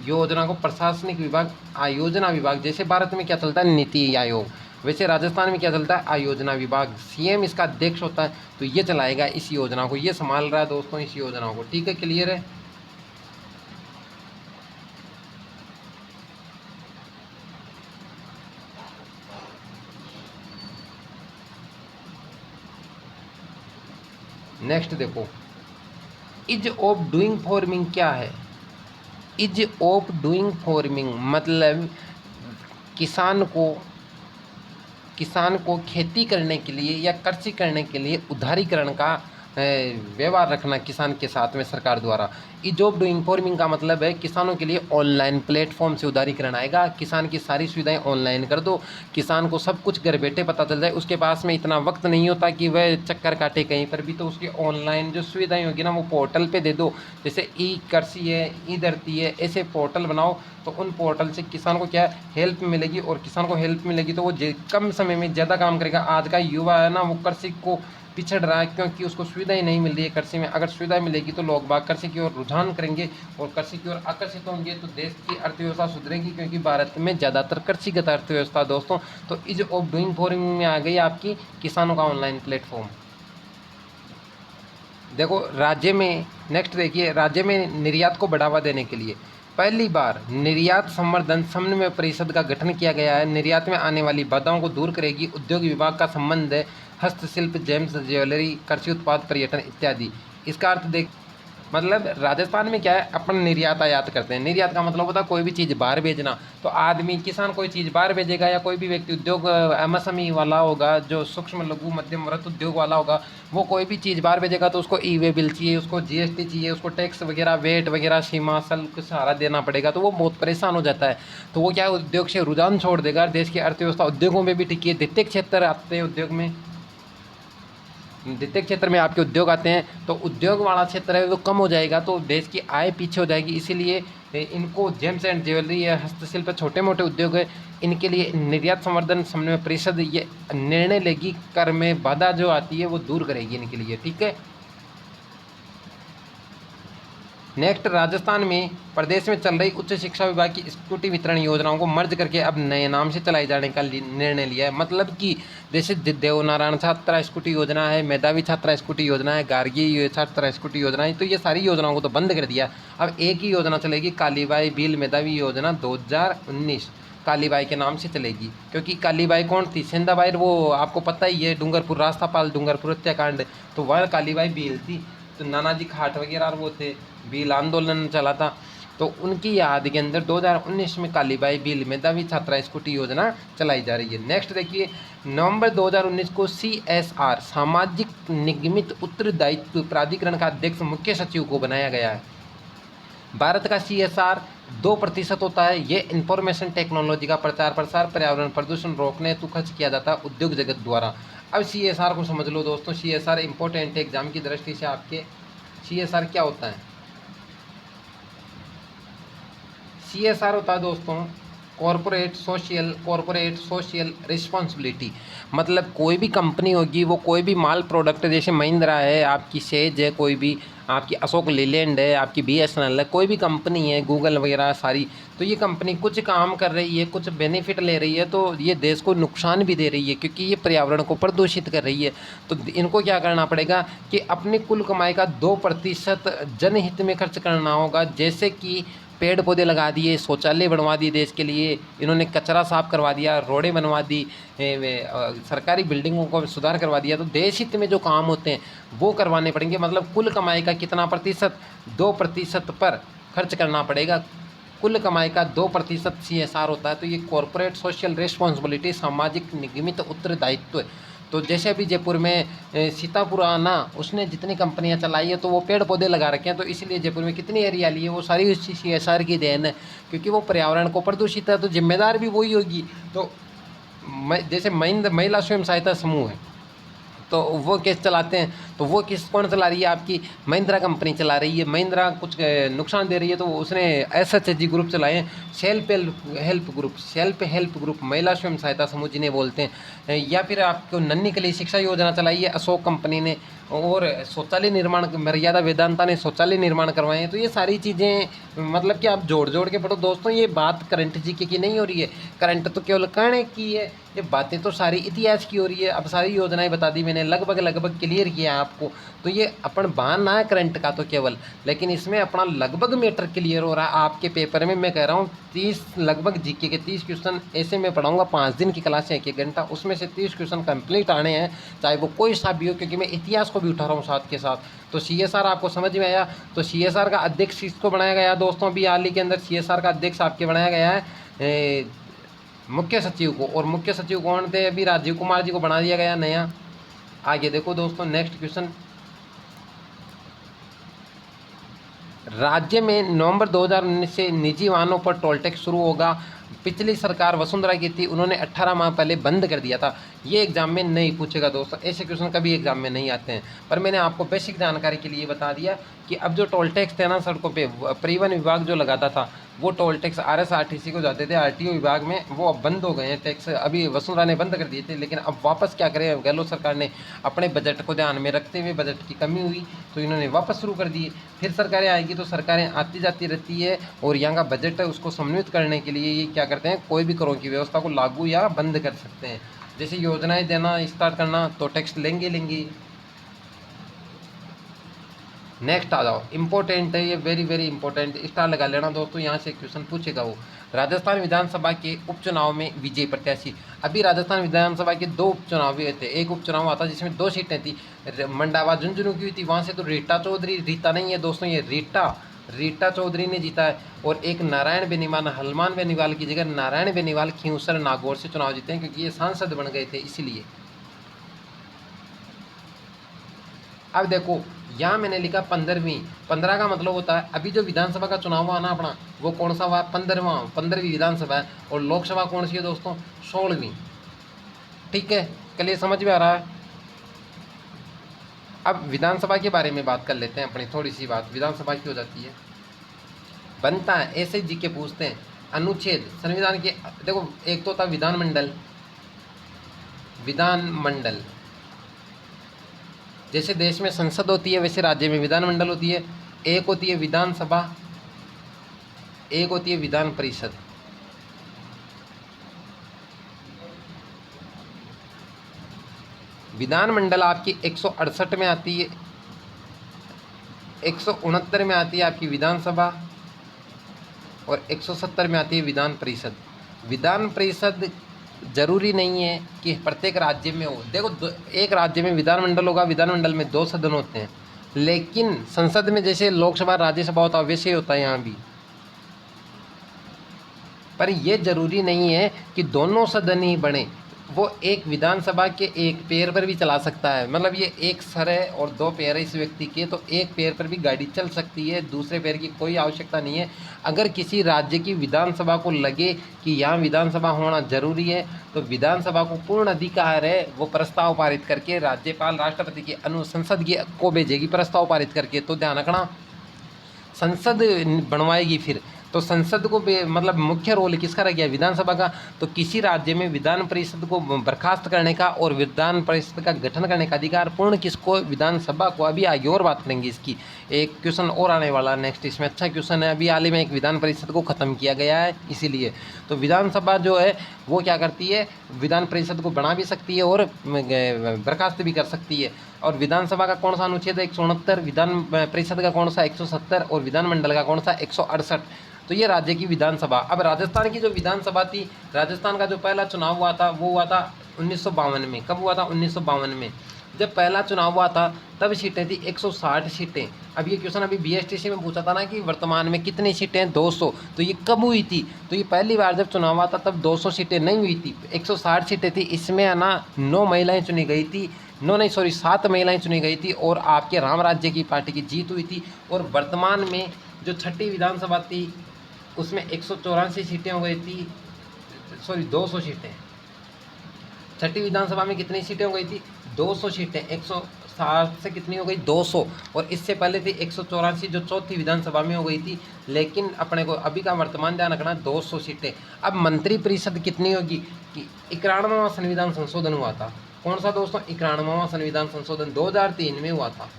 योजना को प्रशासनिक विभाग, आयोजना विभाग। जैसे भारत में क्या चलता है? नीति आयोग। वैसे राजस्थान में क्या चलता है? आयोजना विभाग। सीएम इसका अध्यक्ष होता है, तो ये चलाएगा इस योजना को, ये संभाल रहा है दोस्तों इस योजना को, ठीक है। क्लियर है? नेक्स्ट देखो, इज ऑफ डूइंग फार्मिंग क्या है? इज ऑफ डूइंग फार्मिंग मतलब किसान को खेती करने के लिए या कृषि करने के लिए उदारीकरण का व्यवहार रखना किसान के साथ में सरकार द्वारा। ईज ऑफ डूइंग फार्मिंग का मतलब है किसानों के लिए ऑनलाइन प्लेटफॉर्म से उदारीकरण आएगा। किसान की सारी सुविधाएं ऑनलाइन कर दो, किसान को सब कुछ घर बैठे पता चल जाए। उसके पास में इतना वक्त नहीं होता कि वह चक्कर काटे कहीं पर भी, तो उसकी ऑनलाइन जो सुविधाएं होगी ना वो पोर्टल पे दे दो। जैसे ई कृषि है, ई धरती है, ऐसे पोर्टल बनाओ, तो उन पोर्टल से किसान को क्या हेल्प मिलेगी, और किसान को हेल्प मिलेगी तो वो कम समय में ज़्यादा काम करेगा। आज का युवा है ना वो कृषि को पिछड़ रहा है, क्योंकि उसको सुविधाएं नहीं मिल रही है कृषि में। अगर सुविधाएं मिलेगी तो लोग बाग कृषि की ओर रुझान करेंगे और कृषि की ओर आकर्षित होंगे, तो देश की अर्थव्यवस्था सुधरेगी, क्योंकि भारत में ज़्यादातर कृषिगत अर्थव्यवस्था दोस्तों। तो इज ऑफ डूइंग फार्मिंग में आ गई आपकी किसानों का ऑनलाइन प्लेटफॉर्म। देखो राज्य में, नेक्स्ट देखिए, राज्य में निर्यात को बढ़ावा देने के लिए पहली बार निर्यात संवर्धन समन्वय परिषद का गठन किया गया है। निर्यात में आने वाली बाधाओं को दूर करेगी। उद्योग विभाग का संबंध है हस्तशिल्प, जेम्स, ज्वेलरी, कृषि उत्पाद, पर्यटन इत्यादि। इसका अर्थ देख, मतलब राजस्थान में क्या है, अपन निर्यात आयात करते हैं। निर्यात का मतलब होता है कोई भी चीज़ बाहर भेजना। तो आदमी, किसान कोई चीज़ बाहर भेजेगा, या कोई भी व्यक्ति उद्योग एमएसएमई वाला होगा, जो सूक्ष्म लघु मध्यम वृहत उद्योग वाला होगा, वो कोई भी चीज़ बाहर भेजेगा तो उसको ई वे बिल चाहिए, उसको जीएसटी चाहिए, उसको टैक्स वगैरह, वेट वगैरह, सीमा शुल्क सहारा देना पड़ेगा। तो वो बहुत परेशान हो जाता है। तो वो क्या है, उद्योग से रुझान छोड़ देगा। देश की अर्थव्यवस्था उद्योगों में भी टिकी है। द्वितीय क्षेत्र आते हैं उद्योग में, द्वितीय क्षेत्र में आपके उद्योग आते हैं, तो उद्योग वाला क्षेत्र है वो कम हो जाएगा, तो देश की आय पीछे हो जाएगी। इसीलिए इनको जेम्स एंड ज्वेलरी या हस्तशिल्प, छोटे मोटे उद्योग है, इनके लिए निर्यात संवर्धन समन्वय परिषद ये निर्णय लेगी। कर में बाधा जो आती है वो दूर करेगी इनके लिए, ठीक है। नेक्स्ट, राजस्थान में प्रदेश में चल रही उच्च शिक्षा विभाग की स्कूटी वितरण योजनाओं को मर्ज करके अब नए नाम से चलाई जाने का निर्णय लिया है। मतलब कि जैसे देवनारायण छात्रा स्कूटी योजना है, मेधावी छात्रा स्कूटी योजना है, गार्गी छात्रा स्कूटी योजना है, तो ये सारी योजनाओं को तो बंद कर दिया। अब एक ही योजना चलेगी, कालीबाई भील मेधावी योजना 2019 कालीबाई के नाम से चलेगी। क्योंकि कालीबाई कौन थी? सेंधाबाई, वो आपको पता ही है, डूंगरपुर रास्तापाल डूंगरपुर हत्याकांड, तो वह कालीबाई भील थी। तो नानाजी खाट वगैरह वो थे, भील आंदोलन चला था, तो उनकी याद के अंदर 2019 में कालीबाई भील मेधावी छात्रा स्कूटी योजना चलाई जा रही है। नेक्स्ट देखिए, नवंबर 2019 को CSR सामाजिक निगमित उत्तरदायित्व प्राधिकरण का अध्यक्ष मुख्य सचिव को बनाया गया है। भारत का CSR 2% होता है। ये इंफॉर्मेशन टेक्नोलॉजी का प्रचार प्रसार, पर्यावरण प्रदूषण रोकने हेतु खर्च किया जाता है उद्योग जगत द्वारा। अब CSR को समझ लो दोस्तों। CSR इम्पोर्टेंट है एग्जाम की दृष्टि से आपके। CSR क्या होता है? CSR होता है दोस्तों कॉरपोरेट सोशल रिस्पॉन्सिबिलिटी। मतलब कोई भी कंपनी होगी, वो कोई भी माल प्रोडक्ट, जैसे महिंद्रा है, आपकी सेज है, कोई भी आपकी अशोक लेलैंड है, आपकी BSNL है, कोई भी कंपनी है, गूगल वगैरह सारी, तो ये कंपनी कुछ काम कर रही है, कुछ बेनिफिट ले रही है, तो ये देश को नुकसान भी दे रही है, क्योंकि ये पर्यावरण को प्रदूषित कर रही है। तो इनको क्या करना पड़ेगा कि अपनी कुल कमाई का 2% जनहित में खर्च करना होगा। जैसे कि पेड़ पौधे लगा दिए, शौचालय बनवा दिए देश के लिए, इन्होंने कचरा साफ करवा दिया, रोडें बनवा दी, सरकारी बिल्डिंगों को सुधार करवा दिया। तो देश हित में जो काम होते हैं वो करवाने पड़ेंगे। मतलब कुल कमाई का कितना प्रतिशत? 2% पर खर्च करना पड़ेगा। कुल कमाई का 2% CSR होता है। तो ये कॉरपोरेट सोशल रिस्पॉन्सिबिलिटी, सामाजिक निगमित उत्तरदायित्व है। तो जैसे अभी जयपुर में सीतापुर आना, उसने जितनी कंपनियां चलाई है तो वो पेड़ पौधे लगा रखे हैं, तो इसलिए जयपुर में कितनी हरियाली है, वो सारी उसी CSR की देन है, क्योंकि वो पर्यावरण को प्रदूषित है, तो जिम्मेदार भी वही होगी। तो जैसे महिला स्वयं सहायता समूह है, तो वो कैसे चलाते हैं? तो वो कौन चला रही है? आपकी महिंद्रा कंपनी चला रही है। महिंद्रा कुछ नुकसान दे रही है तो उसने SHG ग्रुप चलाए हैं, सेल्फ हेल्प ग्रुप, महिला स्वयं सहायता समूह जिन्हें बोलते हैं। या फिर आपको नन्ही के लिए शिक्षा योजना चलाई है अशोक कंपनी ने, और शौचालय निर्माण, मर्यादा वेदांता ने शौचालय निर्माण करवाए हैं। तो ये सारी चीज़ें मतलब कि आप जोड़ जोड़ के पढ़ो दोस्तों। ये बात करंट GK की नहीं हो रही है, करंट तो केवल कहने की है, ये बातें तो सारी इतिहास की हो रही है। अब सारी योजनाएं बता दी मैंने, लगभग क्लियर किया आपको। तो ये अपन बहाना है करंट का तो केवल, लेकिन इसमें अपना लगभग मैटर क्लियर हो रहा है। आपके पेपर में मैं कह रहा हूँ 30 लगभग GK के 30 क्वेश्चन ऐसे मैं पढ़ाऊँगा। 5 दिन की क्लास है, 1 घंटा, उसमें से 30 क्वेश्चन कंप्लीट आने हैं, चाहे वो कोई सा भी हो, क्योंकि मैं इतिहास को भी उठा रहा हूँ साथ के साथ। तो CSR आपको समझ में आया? तो CSR का अध्यक्ष किसको बनाया गया दोस्तों? अभी हाल ही के अंदर CSR का अध्यक्ष आपके बनाया गया है मुख्य सचिव को। और मुख्य सचिव कौन थे? अभी राजीव कुमार जी को बना दिया गया नया। आगे देखो दोस्तों, नेक्स्ट क्वेश्चन। राज्य में नवंबर 2019 से निजी वाहनों पर टोल टैक्स शुरू होगा। पिछली सरकार वसुंधरा की थी, उन्होंने 18 माह पहले बंद कर दिया था। ये एग्जाम में नहीं पूछेगा दोस्तों, ऐसे क्वेश्चन कभी एग्जाम में नहीं आते हैं, पर मैंने आपको बेसिक जानकारी के लिए बता दिया कि अब जो टोल टैक्स थे ना सड़कों पे, परिवहन विभाग जो लगाता था, वो टोल टैक्स RSRTC को जाते थे, RTO विभाग में, वो अब बंद हो गए हैं टैक्स। अभी वसुंधरा ने बंद कर दिए थे, लेकिन अब वापस क्या करें, गहलोत सरकार ने अपने बजट को ध्यान में रखते हुए, बजट की कमी हुई तो इन्होंने वापस शुरू कर दिए। फिर सरकारें आएगी तो सरकारें आती जाती रहती है, और यहाँ का बजट है उसको समन्वित करने के लिए ये क्या करते हैं, कोई भी करों की व्यवस्था को लागू या बंद कर सकते हैं। जैसे योजनाएं देना स्टार्ट करना तो टैक्स लेंगे। नेक्स्ट आ जाओ, इंपॉर्टेंट है ये, वेरी इंपॉर्टेंट, स्टार लगा लेना दोस्तों, यहाँ से क्वेश्चन पूछेगा वो। राजस्थान विधानसभा के उपचुनाव में विजय प्रत्याशी। अभी राजस्थान विधानसभा के 2 उपचुनाव हुए थे। एक उपचुनाव आता जिसमें 2 सीटें थी, मंडावा झुंझुनू की हुई थी, वहाँ से तो रीटा चौधरी, रीता नहीं है दोस्तों, ये रीटा चौधरी ने जीता है। और एक नारायण बेनीवाल, हनुमान बेनीवाल की जगह नारायण बेनीवाल खींवसर नागौर से चुनाव जीते हैं, क्योंकि ये सांसद बन गए थे इसलिए। अब देखो यहाँ मैंने लिखा 15वीं, 15 का मतलब होता है अभी जो विधानसभा का चुनाव हुआ ना अपना, वो कौन सा हुआ? 15वीं विधानसभा है। और लोकसभा कौन सी है दोस्तों? 16वीं। ठीक है, चलिए समझ में आ रहा है। अब विधानसभा के बारे में बात कर लेते हैं अपनी, थोड़ी सी बात विधानसभा की हो जाती है। बनता है ऐसे GK पूछते हैं, अनुच्छेद संविधान के, देखो एक तो था विधानमंडल, जैसे देश में संसद होती है वैसे राज्य में विधानमंडल होती है। एक होती है विधानसभा, एक होती है विधान परिषद। विधानमंडल आपकी 168 में आती है, 169 में आती है आपकी विधानसभा, और 170 में आती है विधान परिषद। विधान परिषद जरूरी नहीं है कि प्रत्येक राज्य में हो। देखो एक राज्य में विधानमंडल होगा, विधानमंडल में 2 सदन होते हैं, लेकिन संसद में जैसे लोकसभा राज्यसभा होता है वैसे ही होता है यहाँ भी। पर यह जरूरी नहीं है कि दोनों सदन ही बने। वो एक विधानसभा के एक पैर पर भी चला सकता है। मतलब ये एक सर है और दो पैर है इस व्यक्ति के, तो एक पैर पर भी गाड़ी चल सकती है, दूसरे पैर की कोई आवश्यकता नहीं है। अगर किसी राज्य की विधानसभा को लगे कि यहाँ विधानसभा होना जरूरी है, तो विधानसभा को पूर्ण अधिकार है, वो प्रस्ताव पारित करके राज्यपाल राष्ट्रपति की अनुसंसद की को भेजेगी प्रस्ताव पारित करके। तो ध्यान रखना, संसद बनवाएगी फिर। तो संसद को मतलब मुख्य रोल किसका रह गया, विधानसभा का। तो किसी राज्य में विधान परिषद को बर्खास्त करने का और विधान परिषद का गठन करने का अधिकार पूर्ण किसको, विधानसभा को। अभी आगे और बात करेंगे इसकी, एक क्वेश्चन और आने वाला नेक्स्ट, इसमें अच्छा क्वेश्चन है। अभी हाल ही में एक विधान परिषद को ख़त्म किया गया है, इसीलिए तो विधानसभा जो है वो क्या करती है, विधान परिषद को बना भी सकती है और बर्खास्त भी कर सकती है। और विधानसभा का कौन सा अनुच्छेद है, 169, विधान परिषद का कौन सा 170 और विधानमंडल का कौन सा 168। तो ये राज्य की विधानसभा। अब राजस्थान की जो विधानसभा थी, राजस्थान का जो पहला चुनाव हुआ था वो हुआ था 1952 में। कब हुआ था, 1952 में। जब पहला चुनाव हुआ था तब सीटें थी 160 सीटें। अब ये क्वेश्चन अभी बीएसटीसी में पूछा था ना कि वर्तमान में कितनी सीटें हैं, 200। तो ये कब हुई थी, तो ये पहली बार जब चुनाव हुआ था तब 200 सीटें नहीं हुई थी, 160 सीटें थी। इसमें है ना 9 महिलाएं चुनी गई थी, 7 महिलाएं चुनी गई थी और आपके राम राज्य की पार्टी की जीत हुई थी। और वर्तमान में जो छठी विधानसभा थी उसमें 184 सीटें हो गई थी, 200 सीटें। छठी विधानसभा में कितनी सीटें हो गई थी, 200 सीटें। 160 से कितनी हो गई, 200। और इससे पहले थी 184 जो चौथी विधानसभा में हो गई थी। लेकिन अपने को अभी का वर्तमान ध्यान रखना, 200 सीटें। अब मंत्री परिषद कितनी होगी कि 91वां संविधान संशोधन हुआ था। कौन सा दोस्तों, 91वां संविधान संशोधन 2003 में हुआ था।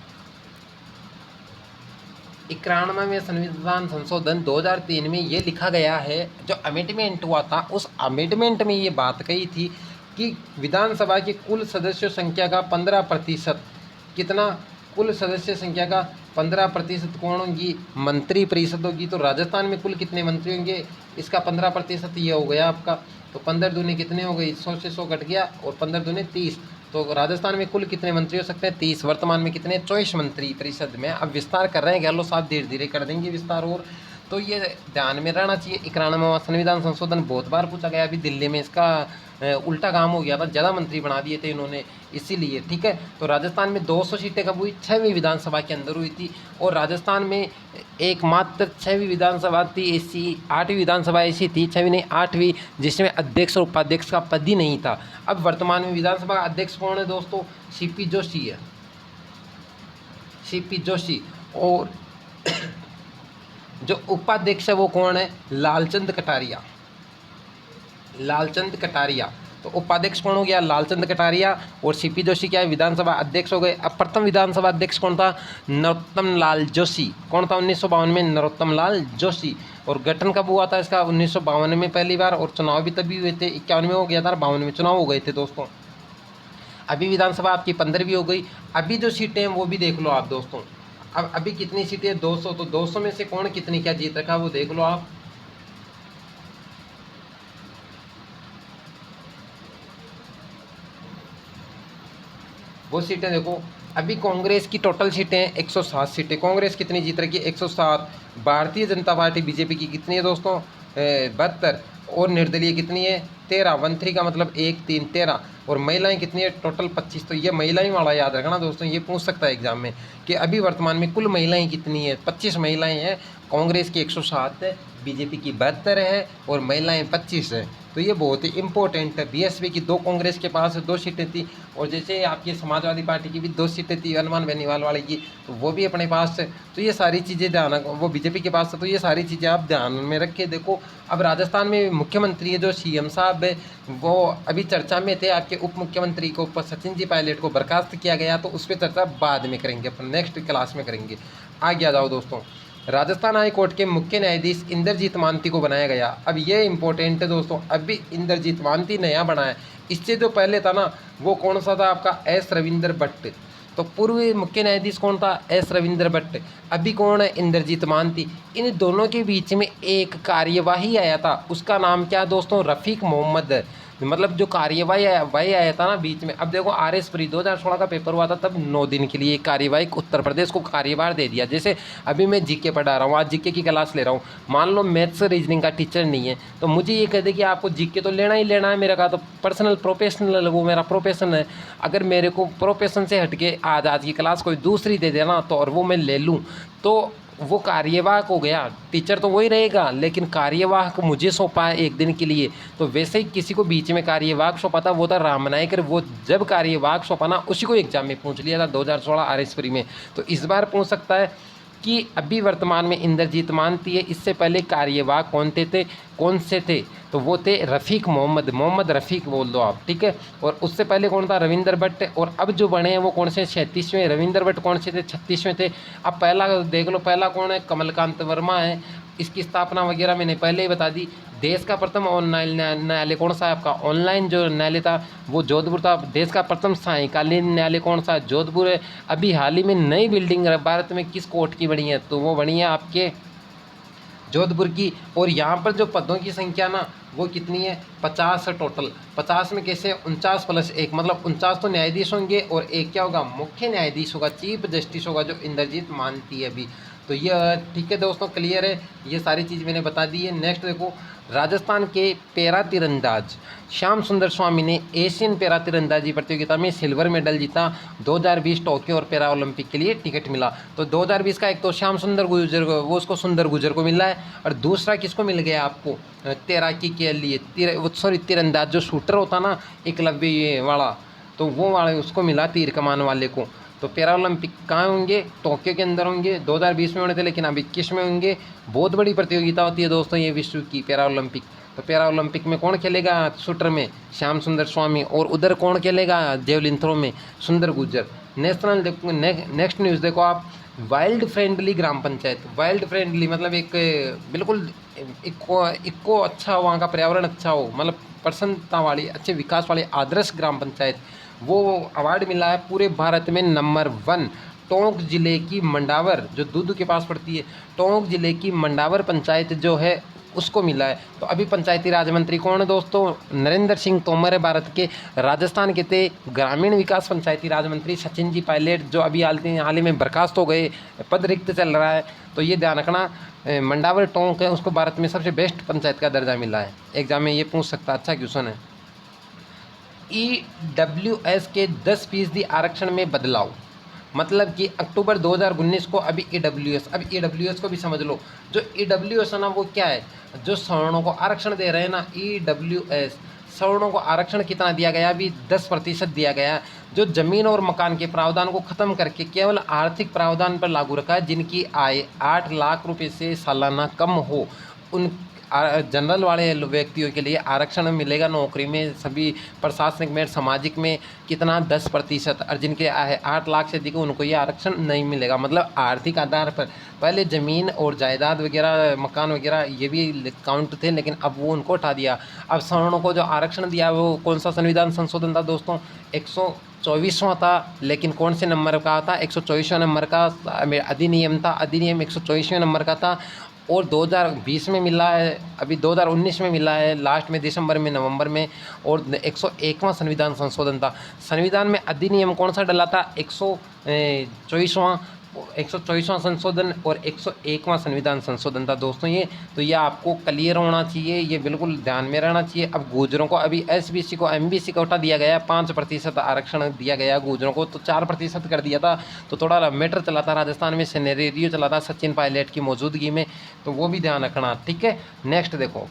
91वें संविधान संशोधन 2003 में ये लिखा गया है, जो अमेंडमेंट हुआ था उस अमेंडमेंट में ये बात कही थी कि विधानसभा की कुल सदस्यों संख्या का 15%, कितना, कुल सदस्य संख्या का 15% कौन होगी, मंत्री परिषद होगी। तो राजस्थान में कुल कितने मंत्री होंगे, इसका 15% ये हो गया आपका। तो 15 दूनी कितने हो गई, 100 से 100 कट गया और 15 दूनी 30। तो राजस्थान में कुल कितने मंत्री हो सकते हैं, 30। वर्तमान में कितने, 24 मंत्री परिषद में। अब विस्तार कर रहे हैं गहलोत साहब, धीरे धीरे कर देंगे विस्तार और। तो ये ध्यान में रहना चाहिए। 91वां संविधान संशोधन बहुत बार पूछा गया। अभी दिल्ली में इसका उल्टा काम हो गया था, ज़्यादा मंत्री बना दिए थे इन्होंने, इसीलिए। ठीक है, तो राजस्थान में 200 सीटें कब हुई, 6वीं विधानसभा के अंदर हुई थी। और राजस्थान में एकमात्र 6वीं विधानसभा थी ऐसी, 8वीं विधानसभा ऐसी थी, 6वीं नहीं 8वीं, जिसमें अध्यक्ष और उपाध्यक्ष का पद ही नहीं था। अब वर्तमान में विधानसभा का अध्यक्ष कौन है दोस्तों, सीपी जोशी है, सीपी जोशी। और जो उपाध्यक्ष है वो कौन है, लालचंद कटारिया, लालचंद कटारिया। तो उपाध्यक्ष कौन हो गया, लालचंद कटारिया। और सीपी जोशी क्या है, विधानसभा अध्यक्ष हो गए। अब प्रथम विधानसभा अध्यक्ष कौन था, नरोत्तम लाल जोशी। कौन था, 1952 में नरोत्तम लाल जोशी। और गठन कब हुआ था इसका, 1952 में पहली बार। और चुनाव भी तभी हुए थे, 51 में हो गया था, 52 में चुनाव हो गए थे दोस्तों। अभी विधानसभा आपकी 15वीं हो गई। अभी जो सीटें हैं वो भी देख लो आप दोस्तों। अब अभी कितनी सीटें हैं, 200। तो 200 में से कौन कितनी क्या जीत रखा वो देख लो आप। वो सीटें देखो। अभी कांग्रेस की टोटल सीटें हैं 107 सीटें। कांग्रेस कितनी जीत रखी है, 107। भारतीय जनता पार्टी बीजेपी की कितनी है दोस्तों, 72। और निर्दलीय कितनी है, 13। 13 का मतलब 1 3 13। और महिलाएं कितनी है, टोटल 25। तो ये महिलाएं वाला याद रखना दोस्तों, ये पूछ सकता है एग्जाम में कि अभी वर्तमान में कुल महिलाएं कितनी है, 25 महिलाएं हैं। कांग्रेस की 107 है, बीजेपी की 72 है और महिलाएं 25 है। तो ये बहुत ही इंपॉर्टेंट है। बीएसपी की 2 कांग्रेस के पास 2 सीटें थी। और जैसे आपकी समाजवादी पार्टी की भी 2 सीटें थी, हनुमान बेनीवाल वाले की, तो वो भी अपने पास है। तो ये सारी चीज़ें ध्यान, वो बीजेपी के पास है। तो ये सारी चीज़ें आप ध्यान में रख के देखो। अब राजस्थान में मुख्यमंत्री है जो सीएम साहब है, वो अभी चर्चा में थे। आपके उप मुख्यमंत्री को सचिन जी पायलट को बर्खास्त किया गया, तो उस पर चर्चा बाद में करेंगे, अपन नेक्स्ट क्लास में करेंगे। आगे आ जाओ दोस्तों। राजस्थान हाई कोर्ट के मुख्य न्यायाधीश इंद्रजीत महांती को बनाया गया। अब ये इंपॉर्टेंट है दोस्तों, अभी इंद्रजीत महांती नया बना है। इससे जो पहले था ना वो कौन सा था आपका, एस रविंद्र भट्ट। तो पूर्व मुख्य न्यायाधीश कौन था, एस रविंद्र भट्ट। अभी कौन है, इंद्रजीत महांती। इन दोनों के बीच में एक कार्यवाही आया था, उसका नाम क्या दोस्तों, रफ़ीक मोहम्मद। मतलब जो कार्यवाही आया था ना बीच में। अब देखो RS प्री 2016 का पेपर हुआ था, तब 9 दिन के लिए कार्यवाही उत्तर प्रदेश को कार्यभार दे दिया। जैसे अभी मैं जीके पढ़ा रहा हूँ, आज जीके की क्लास ले रहा हूँ, मान लो मैथ्स रीजनिंग का टीचर नहीं है तो मुझे ये कह दे कि आपको जीके तो लेना ही लेना है, मेरे का तो पर्सनल प्रोफेशनल वो मेरा प्रोफेशन है। अगर मेरे को प्रोफेशन से हटके आज की क्लास कोई दूसरी दे देना तो और वो मैं ले लूँ तो वो कार्यवाहक हो गया। टीचर तो वही रहेगा लेकिन कार्यवाहक मुझे सौंपा है एक दिन के लिए। तो वैसे ही किसी को बीच में कार्यवाहक सौंपा था वो था राम नाईक, वो जब कार्यवाहक सौंपा ना उसी को एग्जाम में पूछ लिया था 2016 RS प्री में। तो इस बार पूछ सकता है कि अभी वर्तमान में इंद्रजीत मानती है, इससे पहले कार्यवाहक कौन से थे तो वो थे रफ़ीक मोहम्मद रफ़ीक बोल दो आप, ठीक है। और उससे पहले कौन था, रविंदर भट्ट। और अब जो बने हैं वो कौन से, 36वें। रविंदर भट्ट कौन से थे, 36वें थे। अब पहला देख लो, पहला कौन है, कमलकांत वर्मा है। इसकी स्थापना वगैरह मैंने पहले ही बता दी। देश का प्रथम ऑनलाइन न्यायालय कौन सा है आपका, ऑनलाइन जो न्यायालय था वो जोधपुर था। देश का प्रथम सायकालीन न्यायालय कौन सा है, जोधपुर है। अभी हाल ही में नई बिल्डिंग भारत में किस कोर्ट की बनी है, तो वो बनी है आपके जोधपुर की। और यहाँ पर जो पदों की संख्या ना वो कितनी है, 50 है टोटल। 50 में कैसे, 49+1 मतलब 49 तो न्यायाधीश होंगे और एक क्या होगा, मुख्य न्यायाधीश होगा, चीफ जस्टिस होगा, जो इंद्रजीत मानती है अभी। तो ये ठीक है दोस्तों, क्लियर है, ये सारी चीज़ मैंने बता दी है। नेक्स्ट देखो, राजस्थान के पैरा तीरंदाज श्याम सुंदर स्वामी ने एशियन पैरा तीरंदाजी प्रतियोगिता में सिल्वर मेडल जीता। 2020 टोक्यो और पैरा ओलंपिक के लिए टिकट मिला। तो 2020 का एक तो श्याम सुंदर गुर्जर को, वो उसको सुंदर गुर्जर को मिला है, और दूसरा किसको मिल गया आपको, तैराकी के लिए तीरंदाज जो शूटर होता ना एकलव्य वाला, तो वो वाले उसको मिला, तीर कमान वाले को। तो पैरा ओलंपिक कहाँ होंगे, टोक्यो के अंदर होंगे। 2020 में होने थे लेकिन अब 21 में होंगे। बहुत बड़ी प्रतियोगिता होती है दोस्तों ये विश्व की पैरा ओलंपिक। तो पैरा ओलंपिक में कौन खेलेगा, शूटर में श्याम सुंदर स्वामी, और उधर कौन खेलेगा जेवलिन थ्रो में सुंदर गुर्जर। नेशनल देखो, नेक्स्ट न्यूज़ देखो आप, वाइल्ड फ्रेंडली ग्राम पंचायत। वाइल्ड फ्रेंडली मतलब एक बिल्कुल इको अच्छा, वहाँ का पर्यावरण अच्छा हो, मतलब प्रसन्नता वाली, अच्छे विकास वाली आदर्श ग्राम पंचायत, वो अवार्ड मिला है पूरे भारत में नंबर 1। टोंक जिले की मंडावर, जो दूध के पास पड़ती है, टोंक जिले की मंडावर पंचायत जो है उसको मिला है। तो अभी पंचायती राज मंत्री कौन है दोस्तों, नरेंद्र सिंह तोमर है भारत के। राजस्थान के थे ग्रामीण विकास पंचायती राज मंत्री सचिन जी पायलट, जो अभी हाल ही में बर्खास्त हो गए, पद रिक्त चल रहा है। तो ये ध्यान रखना, मंडावर टोंक है उसको भारत में सबसे बेस्ट पंचायत का दर्जा मिला है। एग्जाम में ये पूछ सकता, अच्छा क्वेश्चन है। EWS के 10% आरक्षण में बदलाव, मतलब कि अक्टूबर 2019 को अभी EWS, अब EWS को भी समझ लो। जो EWS है ना वो क्या है, जो सवर्णों को आरक्षण दे रहे हैं ना, EWS सवर्णों को आरक्षण कितना दिया गया, अभी 10% दिया गया। जो जमीन और मकान के प्रावधान को खत्म करके केवल आर्थिक प्रावधान पर लागू रखा है। जिनकी आय 8 लाख रुपए से सालाना कम हो, उन जनरल वाले व्यक्तियों के लिए आरक्षण मिलेगा नौकरी में, सभी प्रशासनिक में, सामाजिक में कितना, 10%। और जिनके 8 लाख से अधिक उनको ये आरक्षण नहीं मिलेगा, मतलब आर्थिक आधार पर। पहले ज़मीन और जायदाद वगैरह, मकान वगैरह ये भी काउंट थे, लेकिन अब वो उनको हटा दिया। अब सवर्णों को जो आरक्षण दिया वो कौन सा संविधान संशोधन था दोस्तों, 124वां था। लेकिन कौन से नंबर का था, 124वें नंबर का अधिनियम था, अधिनियम 124वें नंबर का था। और 2020 में मिला है, अभी 2019 में मिला है, लास्ट में दिसंबर में, नवंबर में। और 101वां संविधान संशोधन था। संविधान में अधिनियम कौन सा डला था, 124वां संशोधन और 101वां संविधान संशोधन था दोस्तों ये। तो ये आपको क्लियर होना चाहिए, ये बिल्कुल ध्यान में रहना चाहिए। अब गुर्जरों को अभी SBC को MBC कोटा दिया गया, 5% आरक्षण दिया गया गुर्जरों को, तो 4% कर दिया था। तो थोड़ा मैटर चला था राजस्थान में, सिनेरियो चला था सचिन पायलट की मौजूदगी में, तो वो भी ध्यान रखना, ठीक है। नेक्स्ट देखो,